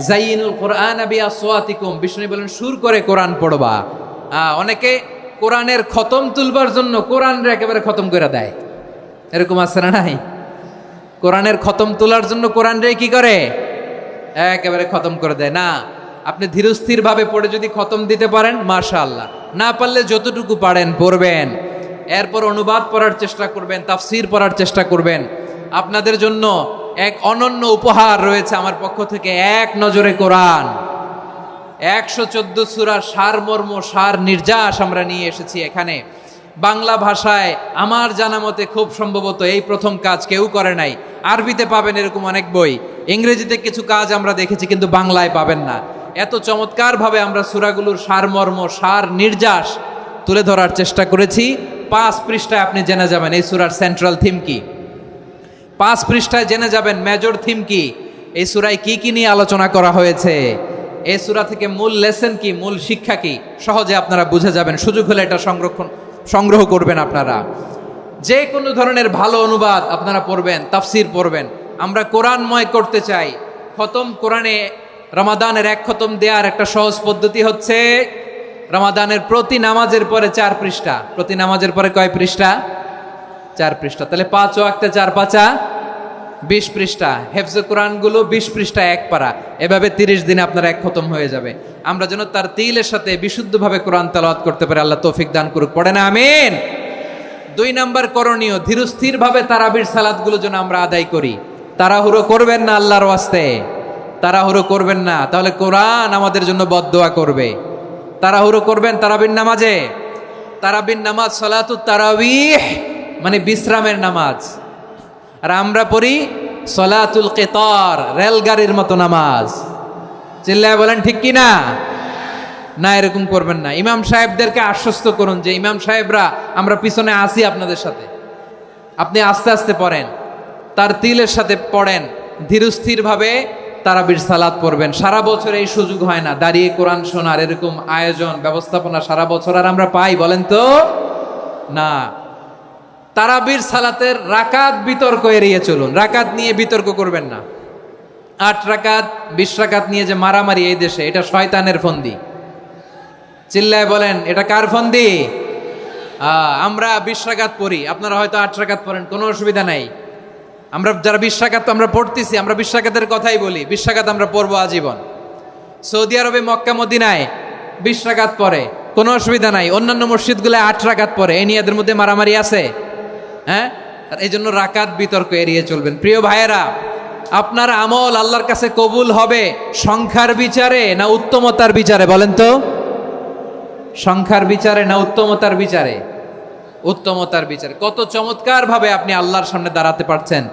যাইনুল কোরআন বিআসওয়াতিকুম, বিষ্ণু বলেন সুর করে কোরআন পড়বা। অনেকে কোরআনের খতম তুলবার জন্য কোরআনরে একেবারে খতম করে দেয়, এরকম আছে না নাই? কোরআনের খতম তোলার জন্য কোরআনরে কি করে? একেবারে খতম করে দেয় না। আপনি ধীরস্থির ভাবে পড়ে যদি খতম দিতে পারেন মাশাআল্লাহ, না পারলে যতটুকু পারেন পড়বেন। এরপর অনুবাদ পড়ার চেষ্টা করবেন, তাফসির পড়ার চেষ্টা করবেন। আপনাদের জন্য এক অনন্য উপহার রয়েছে আমার পক্ষ থেকে, এক নজরে কোরআন। 114 সূরার সারমর্ম, সার নির্যাস আমরা নিয়ে এসেছি এখানে। বাংলা ভাষায় আমার জানা মতে খুব সম্ভবত এই প্রথম কাজ, কেউ করে নাই। আরবিতে পাবেন এরকম অনেক বই, ইংরেজিতে কিছু কাজ আমরা দেখেছি, কিন্তু বাংলায় পাবেন না। এত চমৎকারভাবে আমরা সূরাগুলোর সারমর্ম, সার নির্যাস তুলে ধরার চেষ্টা করেছি। 5 পৃষ্ঠায় আপনি জেনে যাবেন এই সূরার সেন্ট্রাল থিম কি। 5 পৃষ্ঠায় জেনে যাবেন মেজর থিম কি, এই সূরায় কি কি নিয়ে আলোচনা করা হয়েছে। এই সূরা থেকে মূল লেসন কি, মূল শিক্ষা কি সহজে আপনারা বুঝে যাবেন। সুযোগ হলে এটা সংগ্রহ করবেন। আপনারা যে কোনো ধরনের ভালো অনুবাদ আপনারা পড়বেন, তাফসির পড়বেন। আমরা কোরআনময় করতে চাই। খতম কোরআনে রমাদানের এক খতম দেওয়ার একটা সহজ পদ্ধতি হচ্ছে রমাদানের প্রতি নামাজের পরে 4 পৃষ্ঠা। প্রতি নামাজের পরে কয় পৃষ্ঠা? 4 পৃষ্ঠা। তাহলে 5 ওয়াক্তে 4 পাঁচা 20 পৃষ্ঠা। হেফজে কোরআনগুলো 20 পৃষ্ঠা এক পারা। এভাবে 30 দিনে আপনার এক খতম হয়ে যাবে। আমরা যেন তার তিলের সাথে বিশুদ্ধভাবে কোরআন তেলাওয়াত করতে পারি। আল্লাহ তৌফিক দান করুক। পড়ে না আমিন। 2 নাম্বার করণীয়, ধীরস্থিরভাবে তারাবির সালাতগুলো যেন আমরা আদায় করি। তাড়াহুড়ো করবেন না, আল্লাহর ওয়াস্তে তাড়াহুড়ো করবেন না, তাহলে কোরআন আমাদের জন্য বদদোয়া করবে। তাড়াহুড়ো করবেন তারাবির নামাজে। তারাবির নামাজ সালাতুত তারাবিহ মানে বিশ্রামের নামাজ। আর আমরা পড়ি সলাতুল কিতার, রেলগাড়ির মতো নামাজ। চিল্লায় বলেন ঠিক কি না? না, এরকম করবেন না। ইমাম সাহেবদেরকে আশ্বস্ত করুন যে ইমাম সাহেবরা আমরা পিছনে আসি আপনাদের সাথে, আপনি আস্তে আস্তে পড়েন, তার তিলের সাথে পড়েন, ধীরস্থিরভাবে তারাবির সালাত পড়বেন। সারা বছর এই সুযোগ হয় না দাঁড়িয়ে কোরআন শোনার, এরকম আয়োজন ব্যবস্থাপনা সারা বছর আর আমরা পাই বলেন তো? না। তারাবির সালাতের রাকাত বিতর্ক এড়িয়ে চলুন। রাকাত নিয়ে বিতর্ক করবেন না। 8 রাকাত 20 রাকাত নিয়ে যে মারামারি এই দেশে, এটা শয়তানের ফন্দি। চিল্লায় বলেন এটা কার ফন্দি? আমরা 20 রাকাত পড়ি, আপনারা হয়তো 8 রাকাত পড়েন, কোনো অসুবিধা নাই। আমরা যারা 20 রাকাত আমরা পড়তেছি, আমরা 20 রাকাতের কথাই বলি। 20 রাকাত আমরা পড়বো আজীবন। সৌদি আরবে মক্কা মদিনায় 20 রাকাত পড়ে, কোনো অসুবিধা নাই। অন্যান্য মসজিদগুলো 8 রাকাত পড়ে। এই নিয়ে এদের মধ্যে মারামারি আছে? হ্যাঁ। আর এই জন্য রাকাত বিতর্ক এড়িয়ে চলবেন। প্রিয় ভাইয়েরা, আপনার আমল আল্লাহর কাছে কবুল হবে সংখ্যার বিচারে না উত্তমতার বিচারে বলেন তো? সংখ্যার বিচারে না উত্তমতার বিচারে? উত্তমতার বিচারে। কত চমৎকার ভাবে আপনি আল্লাহর সামনে দাঁড়াতে পারছেন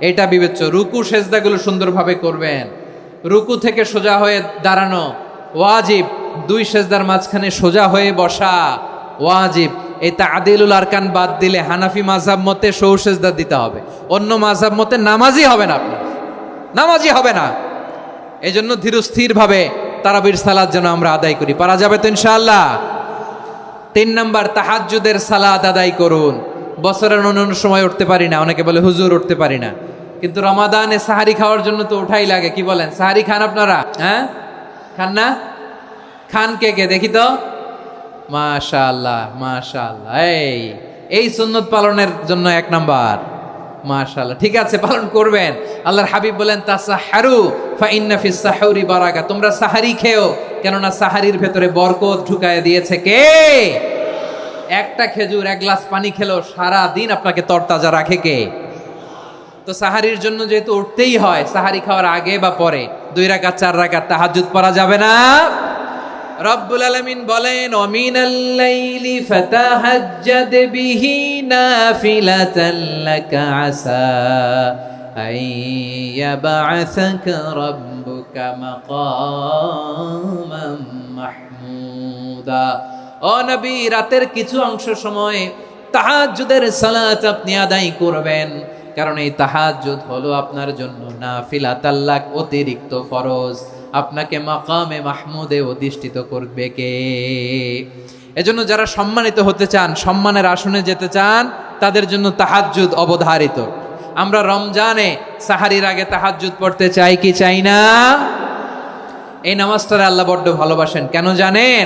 এটা বিবেচ্য। রুকু সেজদাগুলো সুন্দরভাবে করবেন। রুকু থেকে সোজা হয়ে দাঁড়ানো ওয়াজিব। 2 সেজদার মাঝখানে সোজা হয়ে বসা ওয়াজিব। এই তাদিলুল আরকান বাদ দিলে হানাফি মাযহাব মতে সৌ সেজদা দিতে হবে। অন্য মাযহাব মতে নামাজই হবে না, আপনার নামাজই হবে না। এই জন্য ধীরস্থির ভাবে তারাবির সালাত যেন আমরা আদায় করি। পারা যাবে তো ইনশাআল্লাহ? 3 নাম্বার, তাহাজ্জুদের সালাত আদায় করুন। বছরের অন্য সময় উঠতে পারি না, অনেকে বলে হুজুর উঠতে পারি না, কিন্তু রমাদানে সাহারি খাওয়ার জন্য তো ওঠাই লাগে। কি বলেন? সাহারি খান আপনারা? হ্যাঁ, খান না? খান কে কে দেখি তো? মাশাআল্লাহ মাশাআল্লাহ। এই সুন্নত পালনের জন্য 1 নাম্বার। মাশাআল্লাহ, ঠিক আছে, পালন করবেন। আল্লাহর হাবিব বলেন তাসাহারু ফা ইন্না ফিস সাহুরি বারাকা, তোমরা সাহারি খেও, কেননা সাহারির ভেতরে বরকত ঢুকায় দিয়েছে কে? একটা খেজুর 1 গ্লাস পানি খেলো সারা দিন আপনাকে তরতাজা রাখে কে? তো সাহারির জন্য যেহেতু উঠতেই হয়, সাহারি খাওয়ার আগে বা পরে 2 রাকাত 4 রাকাত তাহাজ্জুদ পড়া যাবে না? রব্বুল আলামিন বলেন ওয়ামিনাল লাইলি ফাতাহাজ্জাদ বিহি নাফিলাতান লাকা আসা আইয়াবআসাকা রাব্বুকা মাকামান মাহমুদা। ও নবী, রাতের কিছু অংশ সময় তাহাজ্জুদের সালাত আপনি আদায় করবেন, কারণ এই তাহাজ্জুদ হলো আপনার জন্য নাফিলাতাল লাক, অতিরিক্ত ফরজ। আপনাকে মাকামে মাহমুদে অধিষ্ঠিত করবে কে? এজন্য যারা সম্মানিত হতে চান, সম্মানের আসনে যেতে চান, তাদের জন্য তাহাজ্জুদ অবধারিত। আমরা রমজানে সাহারির আগে তাহাজ্জুদ পড়তে চাই কি চাই না? এই নামাজটারে আল্লাহ বড্ড ভালোবাসেন। কেন জানেন?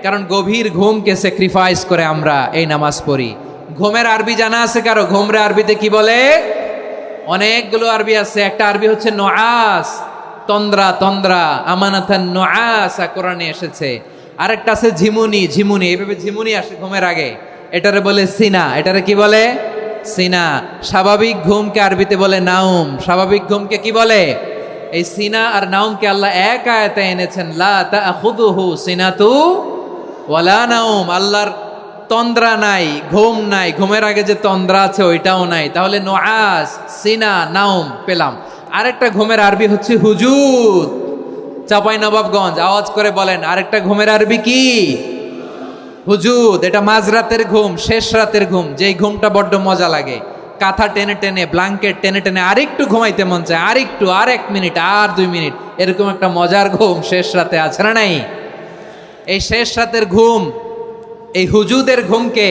কারণ গভীর ঘুমকে স্যাক্রিফাইস করে আমরা এই নামাজ পড়ি। ঘুমের আরবি জানা আছে কারো? ঘুমরে আরবিতে কি বলে? অনেকগুলো আরবি আছে। একটা আরবি হচ্ছে নুআস, তন্দ্রা তন্দ্রা, আমানাতান নুআসা কোরআনে এসেছে। আরেকটা আছে ঝিমুনি, ঝিমুনি, এইভাবে ঝিমুনি আসে ঘুমের আগে, এটারে বলে সিনা। এটারে কি বলে? সিনা। স্বাভাবিক ঘুমকে আরবিতে বলে নাউম। স্বাভাবিক ঘুমকে কি বলে? এই সিনা আর নাউমকে আল্লাহ এক আয়াতে এনেছেন, লা তাখুযুহু সিনাতু ওয়ালা নাউম। আল্লাহর তন্দ্রা নাই, ঘুম নাই। ঘুমের আগে যে তন্দ্রা আছে ওইটাও নাই। তাহলে নুআস, সিনা, নাউম পেলাম। আরেকটা ঘুমের আরবি হচ্ছে হুজুদ। চাঁপাইনবাবগঞ্জ আওয়াজ করে বলেন, আরেকটা ঘুমের আরবি কি? হুজুদ। এটা মাঝরাতের ঘুম, শেষ রাতের ঘুম, যেই ঘুমটা বড্ড মজা লাগে। কাঁথা টেনে টেনে, ব্ল্যাঙ্কেট টেনে টেনে আরেকটু ঘুমাইতে মন চায়, আরেকটু, আর 1 মিনিট, আর 2 মিনিট, এরকম একটা মজার ঘুম শেষ রাতে আছে না নাই? এই শেষ রাতের ঘুম, এই হুজুদের ঘুমকে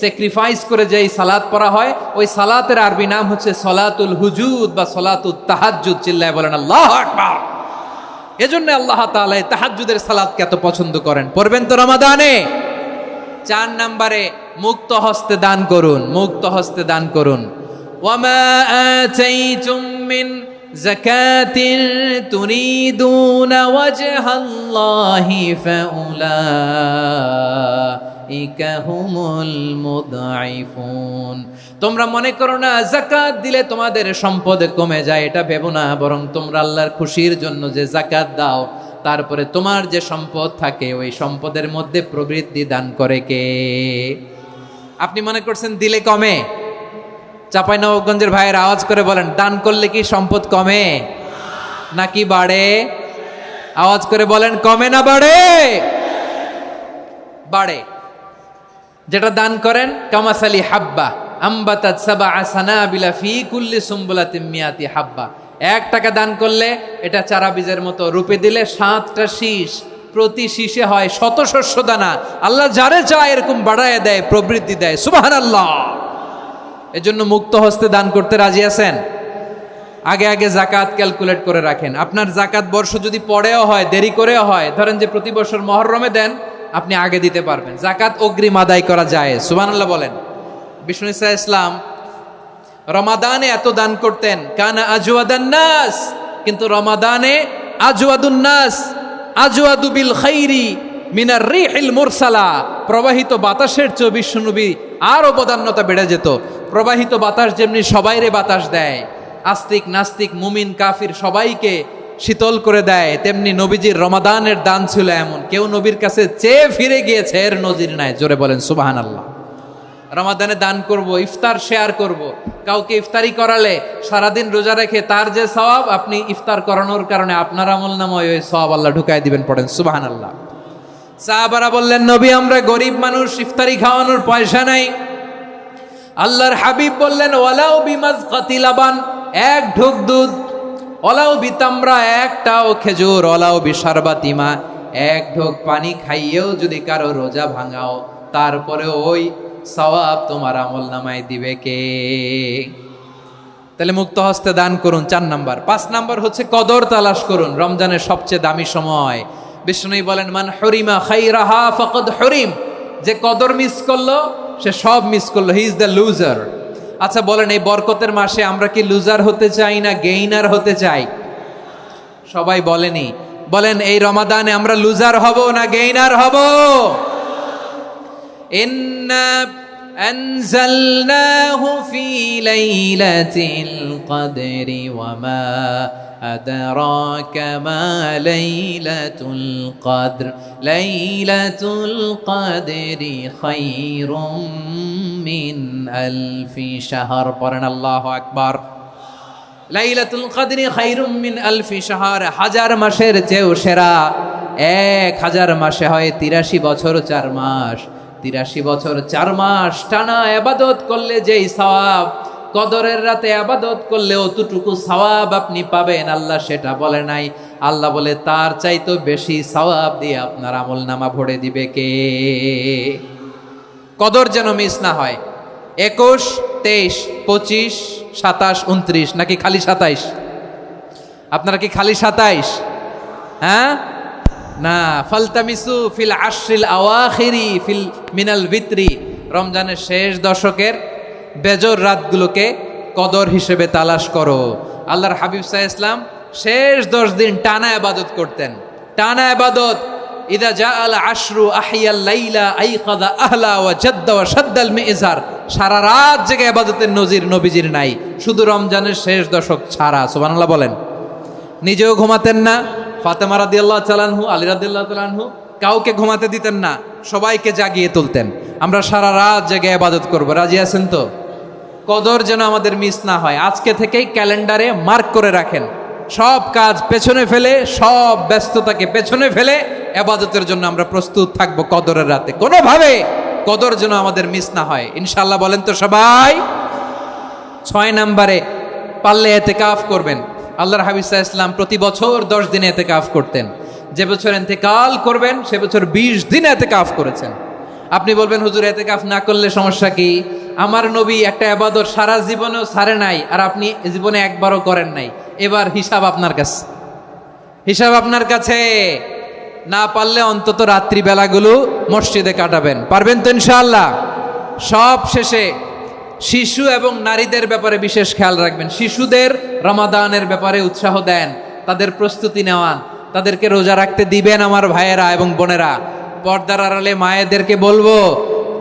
স্যাক্রিফাইস করে যেই সালাত পড়া হয়, ওই সালাতের আরবি নাম হচ্ছে সলাতুল হুজুদ বা সলাতুত তাহাজ্জুদ। চিল্লায় বলেন আল্লাহু আকবার। এজন্য আল্লাহ তাআলা এই তাহাজ্জুদের সালাতকে এত পছন্দ করেন। পড়বেন তো রমাদানে। 4 নম্বরে মুক্ত হস্তে দান করুন, মুক্ত হস্তে দান করুন। ওয়ামা আতাইতুম মিন যাকাতিন তুরিদুনা ওয়াজহাল্লাহি ফাউলাইকা হুমুল মুদঈফুন। তোমরা মনে করো না যাকাত দিলে তোমাদের সম্পদ কমে যায়, এটা ভেবো না, বরং তোমরা আল্লাহর খুশির জন্য যে যাকাত দাও, তারপরে তোমার যে সম্পদ থাকে ওই সম্পদের মধ্যে প্রবৃদ্ধি দান করে কে? আপনি মনে করছেন দিলে কমে? চাঁপাইনবাবগঞ্জের ভাইয়ের আওয়াজ করে বলেন, দান করলে কি সম্পদ কমে নাকি বাড়ে? আওয়াজ করে বলেন, কমে না বাড়ে? বাড়ে। যেটা দান করেন, কামাসালি হাব্বা আম্বাতাত সাবআ সানাবিলা ফি কুল্লি সুম্বুলাতিন মিয়াতি হাব্বা। 1 টাকা দান করলে এটা চারা বীজের মতো, রূপে দিলে 7টা শীষ, প্রতি শীষে হয় 100 শস্য দানা। আল্লাহ যারে চায় এরকম বাড়ায় দেয়, প্রবৃদ্ধি দেয়। সুবহানাল্লাহ। এজন্য মুক্ত হস্তে দান করতে রাজি আছেন? আগে আগে জাকাত ক্যালকুলেট করে রাখেন। আপনার জাকাত বর্ষ যদি পরেও হয়, দেরি করেও হয়, ধরেন যে প্রতি বছর মুহররমে দেন, আপনি আগে দিতে পারবেন। জাকাত অগ্রিম আদায় করা যায়। সুবহানাল্লাহ বলেন। বিষ্ণু ঈসা ইসলাম রমাদানে এত দান করতেন, কানা আজওয়াদান নাস, কিন্তু রমাদানে আজওয়াদুন নাস আজওয়াদু বিল খাইরি মিনার রিহিল মুরসালা। প্রবাহিত বাতাসের চেয়ে বিশ্বনবী আরো বদান্যতা বেড়ে যেত। প্রবাহিত বাতাস যেমনি সবাইরে বাতাস দেয়, আস্তিক নাস্তিক মুমিন কাফির সবাইকে শীতল করে দেয়, তেমনি নবীজির রমাদানের দান ছিল এমন, কেউ নবীর কাছে চেয়ে ফিরে গিয়েছে এর নজির নাই। জোরে বলেন সুবহানাল্লাহ। রমাদানে দান করব, ইফতার শেয়ার করব। কাউকে ইফতারি করালে সারাদিন রোজা রেখে তার যে সওয়াব, আপনি ইফতার করানোর কারণে আপনার আমলনামায় ওই সওয়াব আল্লাহ ঢুকাই দিবেন। পড়েন সুবহানাল্লাহ। সাহাবারা বললেন, নবী আমরা গরিব মানুষ, ইফতারি খাওয়ানোর পয়সা নাই। আল্লাহর হাবিব বললেন, ওয়ালাউ বিমাজকাতি লাবান, 1 ঢোক দুধ, ওয়ালাউ বিতামরা, 1টাও খেজুর, ওয়ালাউ বিশারবাতিমা, 1 ঢোক পানি খাইয়েও যদি কারো রোজা ভাঙাও, তারপরে ওই সওয়াব তোমার আমলনামায় দিবে কে? তাহলে মুক্ত হস্তে দান করুন, 4 নাম্বার। 5 নাম্বার হচ্ছে কদর তালাশ করুন। রমজানের সবচেয়ে দামি সময়। বিষ্ণু বলেন, মান হরিমা খাইরাহা ফাকাদ হরিম। যে কদর মিস করলো সে সব মিস করলো, হি ইজ দ্য লুজার। আচ্ছা বলেন, এই বরকতের মাসে আমরা কি লুজার হতে চাই না গেইনার হতে চাই? সবাই বলেনি। বলেন, এই রমাদানে আমরা লুজার হব না গেইনার হব? ইন্না আনজালনাহু ফি লাইলাতিল কদরি ওয়া মা আদরাকা মা লাইলাতুল কদর লাইলাতুল কদরি খায়রুম মিন আলফি শাহর। পড়েন আল্লাহু আকবার। লাইলাতুল কদরি খায়রুম মিন আলফি শাহর, 1000 মাসের চেয়েও সেরা। 1000 মাসে হয় 83 বছর 4 মাস। 83 বছর 4 মাস টানা ইবাদত করলে যেই সওয়াব, কদরের রাতে ইবাদত করলে অতটুকু সওয়াব আপনি পাবেন, আল্লাহ সেটা বলে নাই। আল্লাহ বলে তার চাইতো বেশি সওয়াব দিয়ে আপনার আমলনামা ভরে দিবে কে? কদর যেন মিস না হয়। 21, 23, 25, 27, 29 নাকি খালি 27? আপনারা কি খালি 27? হ্যাঁ না, ফালতামিসু ফিল আশরিল আওয়াখিরি ফিল মিনাল ভিতরি। রমজানের শেষ দশকের বেজর রাতগুলোকে কদর হিসেবে তালাশ করো। আল্লাহর হাবিব সাল্লাল্লাহু আলাইহি ওয়াসাল্লাম শেষ 10 দিন টানা ইবাদত করতেন, টানা ইবাদত। ইদা জাআল আশরু আহিয়াল লাইলা আইকাযা আহলা ওয়া জাদ্দা ওয়া শাদ্দাল মিজার। সারা রাত জেগে ইবাদতের নজির নবীজির নাই, শুধু রমজানের শেষ দশক ছাড়া। সুবহানাল্লাহ বলেন। নিজেও ঘুমাতেন না। ফাতেমা রাদিয়াল্লাহু তাআলা আনহু, আলী রাদিয়াল্লাহু তাআলা আনহু কাউকে ঘুমাতে দিতেন না, সবাইকে জাগিয়ে তুলতেন। আমরা সারা রাত জেগে ইবাদত করব। রাজি আছেন তো? কদর যেন আমাদের মিস না হয়। আজকে থেকেই ক্যালেন্ডারে মার্ক করে রাখেন। সব কাজ পেছনে ফেলে, সব ব্যস্ততাকে পেছনে ফেলে ইবাদতের জন্য আমরা প্রস্তুত থাকবো কদরের রাতে। কোনোভাবে কদর যেন আমাদের মিস না হয়, ইনশাআল্লাহ। বলেন তো সবাই? 6 নম্বরে পারলে এতেকাফ করবেন। আল্লাহর হাবিব সাল্লাল্লাহু আলাইহি ওয়াসাল্লাম প্রতি বছর 10 দিনে এতেকাফ করতেন। যে বছর ইন্তেকাল করবেন সে বছর 20 দিন এতেকাফ করেছেন। আপনি বলবেন হুজুর এতেকাফ না করলে সমস্যা কি? আমার নবী একটা ইবাদত সারা জীবনেও ছাড়ে নাই, আর আপনি জীবনে একবারও করেন নাই। এবার হিসাব আপনার কাছে, হিসাব আপনার কাছে। না পারলে অন্তত রাত্রি বেলাগুলো মসজিদে কাটাবেন। পারবেন তো ইনশাআল্লাহ? সব শেষে শিশু এবং নারীদের ব্যাপারে বিশেষ খেয়াল রাখবেন। শিশুদের রমাদানের ব্যাপারে উৎসাহ দেন, তাদের প্রস্তুতি নেওয়ান, তাদেরকে রোজা রাখতে দিবেন। আমার ভাইয়েরা এবং বোনেরা, পর্দার আড়ালে মায়েদেরকে বলবো,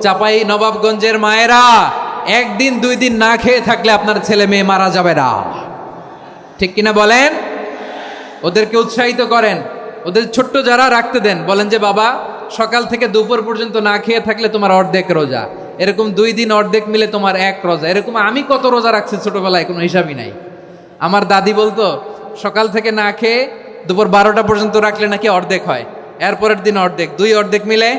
চাপাই নবাবগঞ্জের মায়েরা, 1 দিন 2 দিন না খেয়ে থাকলে আপনার ছেলে মেয়ে মারা যাবে না। ঠিক কিনা বলেন? ওদেরকে উৎসাহিত করেন, ওদের ছোট্ট যারা রাখতে দেন, বলেন যে বাবা সকাল থেকে দুপুর পর্যন্ত না খেয়ে থাকলে তোমার অর্ধেক রোজা, এরকম 2 দিন অর্ধেক মিলে তোমার 1 রোজা। এরকম আমি কত রোজা রাখছি ছোটবেলায়, কোনো হিসাবই নাই। আমার দাদি বলতো সকাল থেকে না খেয়ে দুপুর 12টা পর্যন্ত রাখলে নাকি অর্ধেক হয়, এরপরের দিন অর্ধেক, 2 অর্ধেক মিলে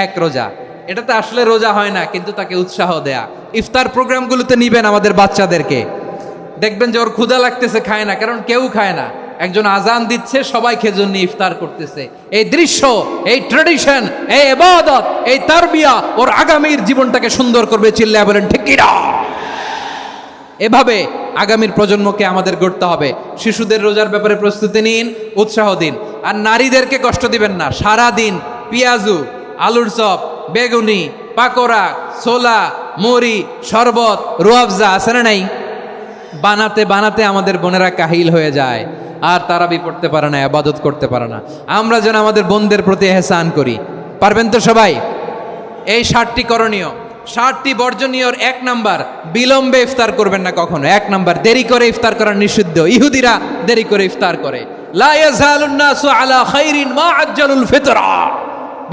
1 রোজা। এটা তো আসলে রোজা হয় না, কিন্তু তাকে উৎসাহ দেয়া। ইফতার প্রোগ্রামগুলোতে নিবেন আমাদের বাচ্চাদেরকে, দেখবেন যে ওর ক্ষুধা লাগতেছে, খায় না, কারণ কেউ খায় না। একজন আজান দিচ্ছে, সবাই খেজুর নিয়ে ইফতার করতেছে। এই দৃশ্য, এই ট্রেডিশন, এই ইবাদত, এই তারবিয়া ওর আগামীর জীবনটাকে সুন্দর করবে। চিল্লায়া বলেন ঠিক কি না? এভাবে আগামীর প্রজন্মকে আমাদের গড়তে হবে। শিশুদের রোজার ব্যাপারে প্রস্তুতি নিন, উৎসাহ দিন। আর নারীদেরকে কষ্ট দিবেন না। সারা দিন পেঁয়াজু, আলুর চপ, বেগুনি, পাকোড়া, ছোলা, মুড়ি, শরবত, রুয়াবজা আছে না নাই, বানাতে বানাতে আমাদের বোনেরা কাহিল হয়ে যায়, আর তারাবি পড়তে পারে না, ইবাদত করতে পারে না। আমরা যেন আমাদের বোনদের প্রতি ইহসান করি। পারবেন তো সবাই? এই 7টি করণীয়, 7টি বর্জনীয়র 1 নাম্বার, বিলম্বে ইফতার করবেন না কখনো। 1 নাম্বার, দেরি করে ইফতার করা নিষিদ্ধ। ইহুদিরা দেরি করে ইফতার করে। লা ইয়াজালুন নাসু আলা খাইরিন মা আজ্জালুল ফিতরা।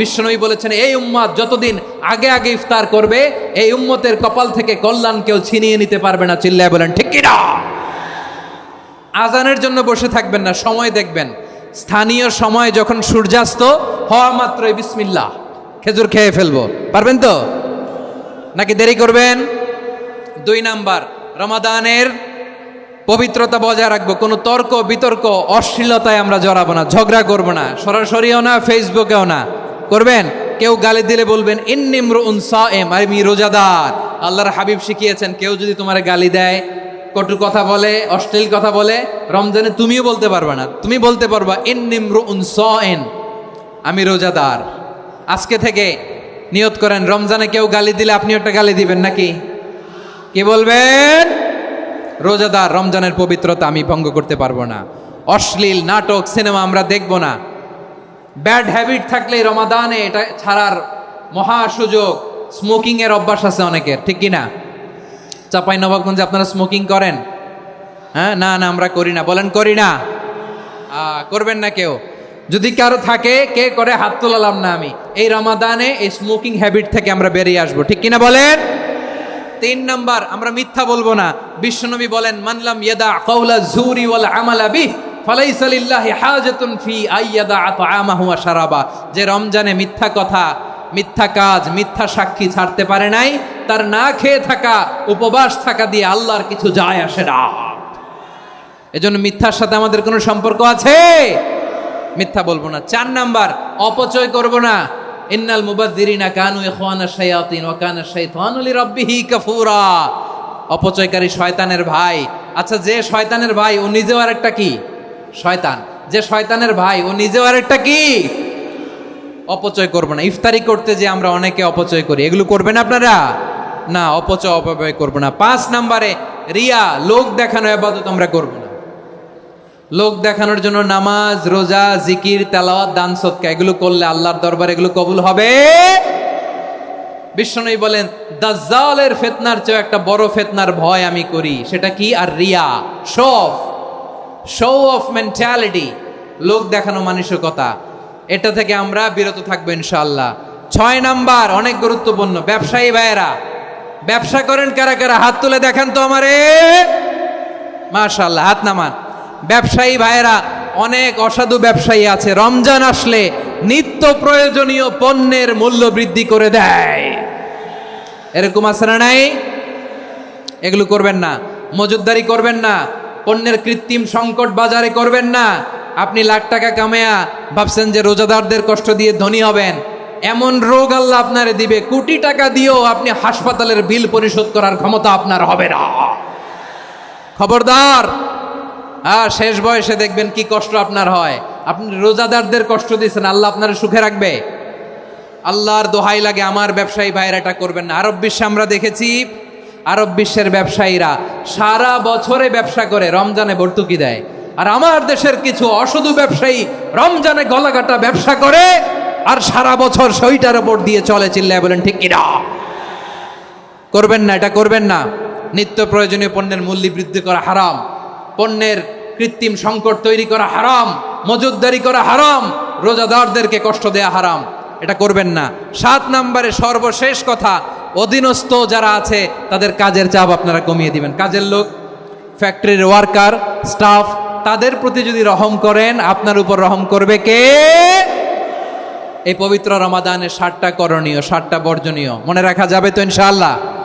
বিশ্বনবী বলেছেন, এই উম্মত যতদিন আগে আগে ইফতার করবে, এই উম্মতের কপাল থেকে কল্যাণ কেউ ছিনিয়ে নিতে পারবে না। চিল্লায় বলেন ঠিক কি না? আজানের জন্য বসে থাকবেন না, সময় দেখবেন। স্থানীয় সময় যখন সূর্যাস্ত হওয়া মাত্রই বিসমিল্লাহ, খেজুর খেয়ে ফেলবো। পারবেন তো? নাকি দেরি করবেন? 2 নাম্বার, রমাদানের পবিত্রতা বজায় রাখবো। কোনো তর্ক বিতর্ক অশ্লীলতায় আমরা জড়াবো না, ঝগড়া করবো না, সরাসরিও না, ফেসবুকেও না। করবেন? কেউ গালি দিলে বলবেন ইন্নিমরুন সায়েম, আমি রোজাদার। আল্লাহর হাবিব শিখিয়েছেন, কেউ যদি তোমার গালি দেয়, কটু কথা বলে, অশ্লীল কথা বলে, রমজানে তুমিও বলতে পারবে না। তুমি বলতে পারবা ইন্নিমরুন সায়েম, আমি রোজাদার। আজকে থেকে নিয়ত করেন, রমজানে কেউ গালি দিলে আপনি একটা গালি দিবেন নাকি? কি বলবেন? রোজাদার, রমজানের পবিত্রতা আমি ভঙ্গ করতে পারবো না। অশ্লীল নাটক, সিনেমা আমরা দেখবো না। ব্যাড হ্যাবিট থাকলে রমাদানে এটা ছাড়ার মহা সুযোগ। স্মোকিং এর অভ্যাস আছে অনেকের, ঠিক কি না? চাপাই নবাবগঞ্জে আপনারা স্মোকিং করেন? হ্যাঁ, না না আমরা করি না। বলেন করি না? করবেন না কেউ? যদি কারো থাকে, কে করে হাত তোলালাম না আমি। এই রমাদানে এই স্মোকিং হ্যাবিট থেকে আমরা বেরিয়ে আসবো, ঠিক কিনা বলেন? 3 নাম্বার, আমরা মিথ্যা বলবো না। বিশ্বনবী বলেন, মানলাম ইয়াদা কাওলা যুরি ওয়াল আমালা বিহি ফালাইসা লিল্লাহি হাজাতুন ফি আইয়াদা তাআমাহু ওয়া শারাবা। যে রমজানে মিথ্যা কথা, মিথ্যা কাজ, মিথ্যা সাক্ষী ছাড়তে পারে নাই, তার না খেয়ে থাকা, উপবাস থাকা দিয়ে আল্লাহর কিছু যায় আসে না। এজন্য মিথ্যার সাথে আমাদের কোনো সম্পর্ক আছে? মিথ্যা বলবো না। 4 নাম্বার, অপচয় করব না। ইন্নাল মুবাযযিরিনা কানু ইখওয়ানাশ শায়াতিন ওয়া কানা শাইতানু লিরাব্বিহি কাফুরা। অপচয়কারী শয়তানের ভাই। আচ্ছা, যে শয়তানের ভাই ও নিজেও আরেকটা কি? শয়তান। যে শয়তানের ভাই ও নিজেও আরেকটা কি? অপচয় করব না। ইফতারি করতে যে আমরা অনেকে অপচয় করি, এগুলো করবেন আপনারা? না, অপচয় অপব্যয় করব না। 5 নাম্বারে, রিয়া, লোক দেখানো ইবাদত আমরা করব না। লোক দেখানোর জন্য নামাজ, রোজা, জিকির, তেলাওয়াত, দান, সদকা এগুলো করলে আল্লাহর দরবারে এগুলো কবুল হবে? বিশ্বনবী বলেন, দাজ্জালের ফিতনার চেয়ে একটা বড় ফিতনার ভয় আমি করি। সেটা কি? আর রিয়া, শো অফ মেন্টালিটি, লোক দেখানো মানসিকতা। এটা থেকে আমরা বিরত থাকবো ইনশাআল্লাহ। 6 নাম্বার, অনেক গুরুত্বপূর্ণ। ব্যবসায়ী ভাইয়েরা, ব্যবসা করেন কারা কারা? হাত তুলে দেখান তো আমারে। মাশাআল্লাহ, হাত নামান। ব্যবসায়ী ভাইয়েরা, অনেক অসাধু ব্যবসায়ী আছে, রমজান আসলে নিত্য প্রয়োজনীয় পণ্যের মূল্য বৃদ্ধি করে দেয়। এরকম আছে না নাই? এগুলো করবেন না। মজুতদারি করবেন না। পণ্যের কৃত্রিম সংকট বাজারে করবেন না। আপনি লাখ টাকা কামায়া ভাবছেন যে রোজাদারদের কষ্ট দিয়ে ধনী হবেন, এমন রোগ আল্লাহ আপনারে দিবে, কোটি টাকা দিয়েও আপনি হাসপাতালের বিল পরিশোধ করার ক্ষমতা আপনার হবে না। খবরদার। শেষ বয়সে দেখবেন কি কষ্ট আপনার হয়। আপনি রোজাদারদের কষ্ট দিয়েছেন, আল্লাহ আপনার সুখে রাখবে? আল্লাহর দোহাই লাগে, আমার ব্যবসায়ী ভাইয়েরা এটা করবেন না। আরব বিশ্বে আমরা দেখেছি, আরব বিশ্বের ব্যবসায়ীরা সারা বছরে ব্যবসা করে, রমজানে ভর্তুকি দেয়। আর আমার দেশের কিছু অসাধু ব্যবসায়ী রমজানে গলাকাটা ব্যবসা করে আর সারা বছর সইটার ওপর দিয়ে চলে। চিল্লায় বলেন ঠিক কিনা? করবেন না, এটা করবেন না। নিত্য প্রয়োজনীয় পণ্যের মূল্য বৃদ্ধি করা হারাম, পণ্যের কৃত্রিম সংকট তৈরি করা হারাম, মজুতদারি করা হারাম, রোজাদারদেরকে কষ্ট দেয়া হারাম, এটা করবেন না। 7 নম্বরে সর্বশেষ কথা, অধীনস্থ যারা আছে তাদের কাজের চাপ আপনারা কমিয়ে দিবেন। কাজের লোক, ফ্যাক্টরির ওয়ার্কার, স্টাফ, তাদের প্রতি যদি রহম করেন, আপনার উপর রহম করবে কে? এই পবিত্র রমাদানের 7টা করণীয়, 7টা বর্জনীয় মনে রাখা যাবে তো ইনশাআল্লাহ?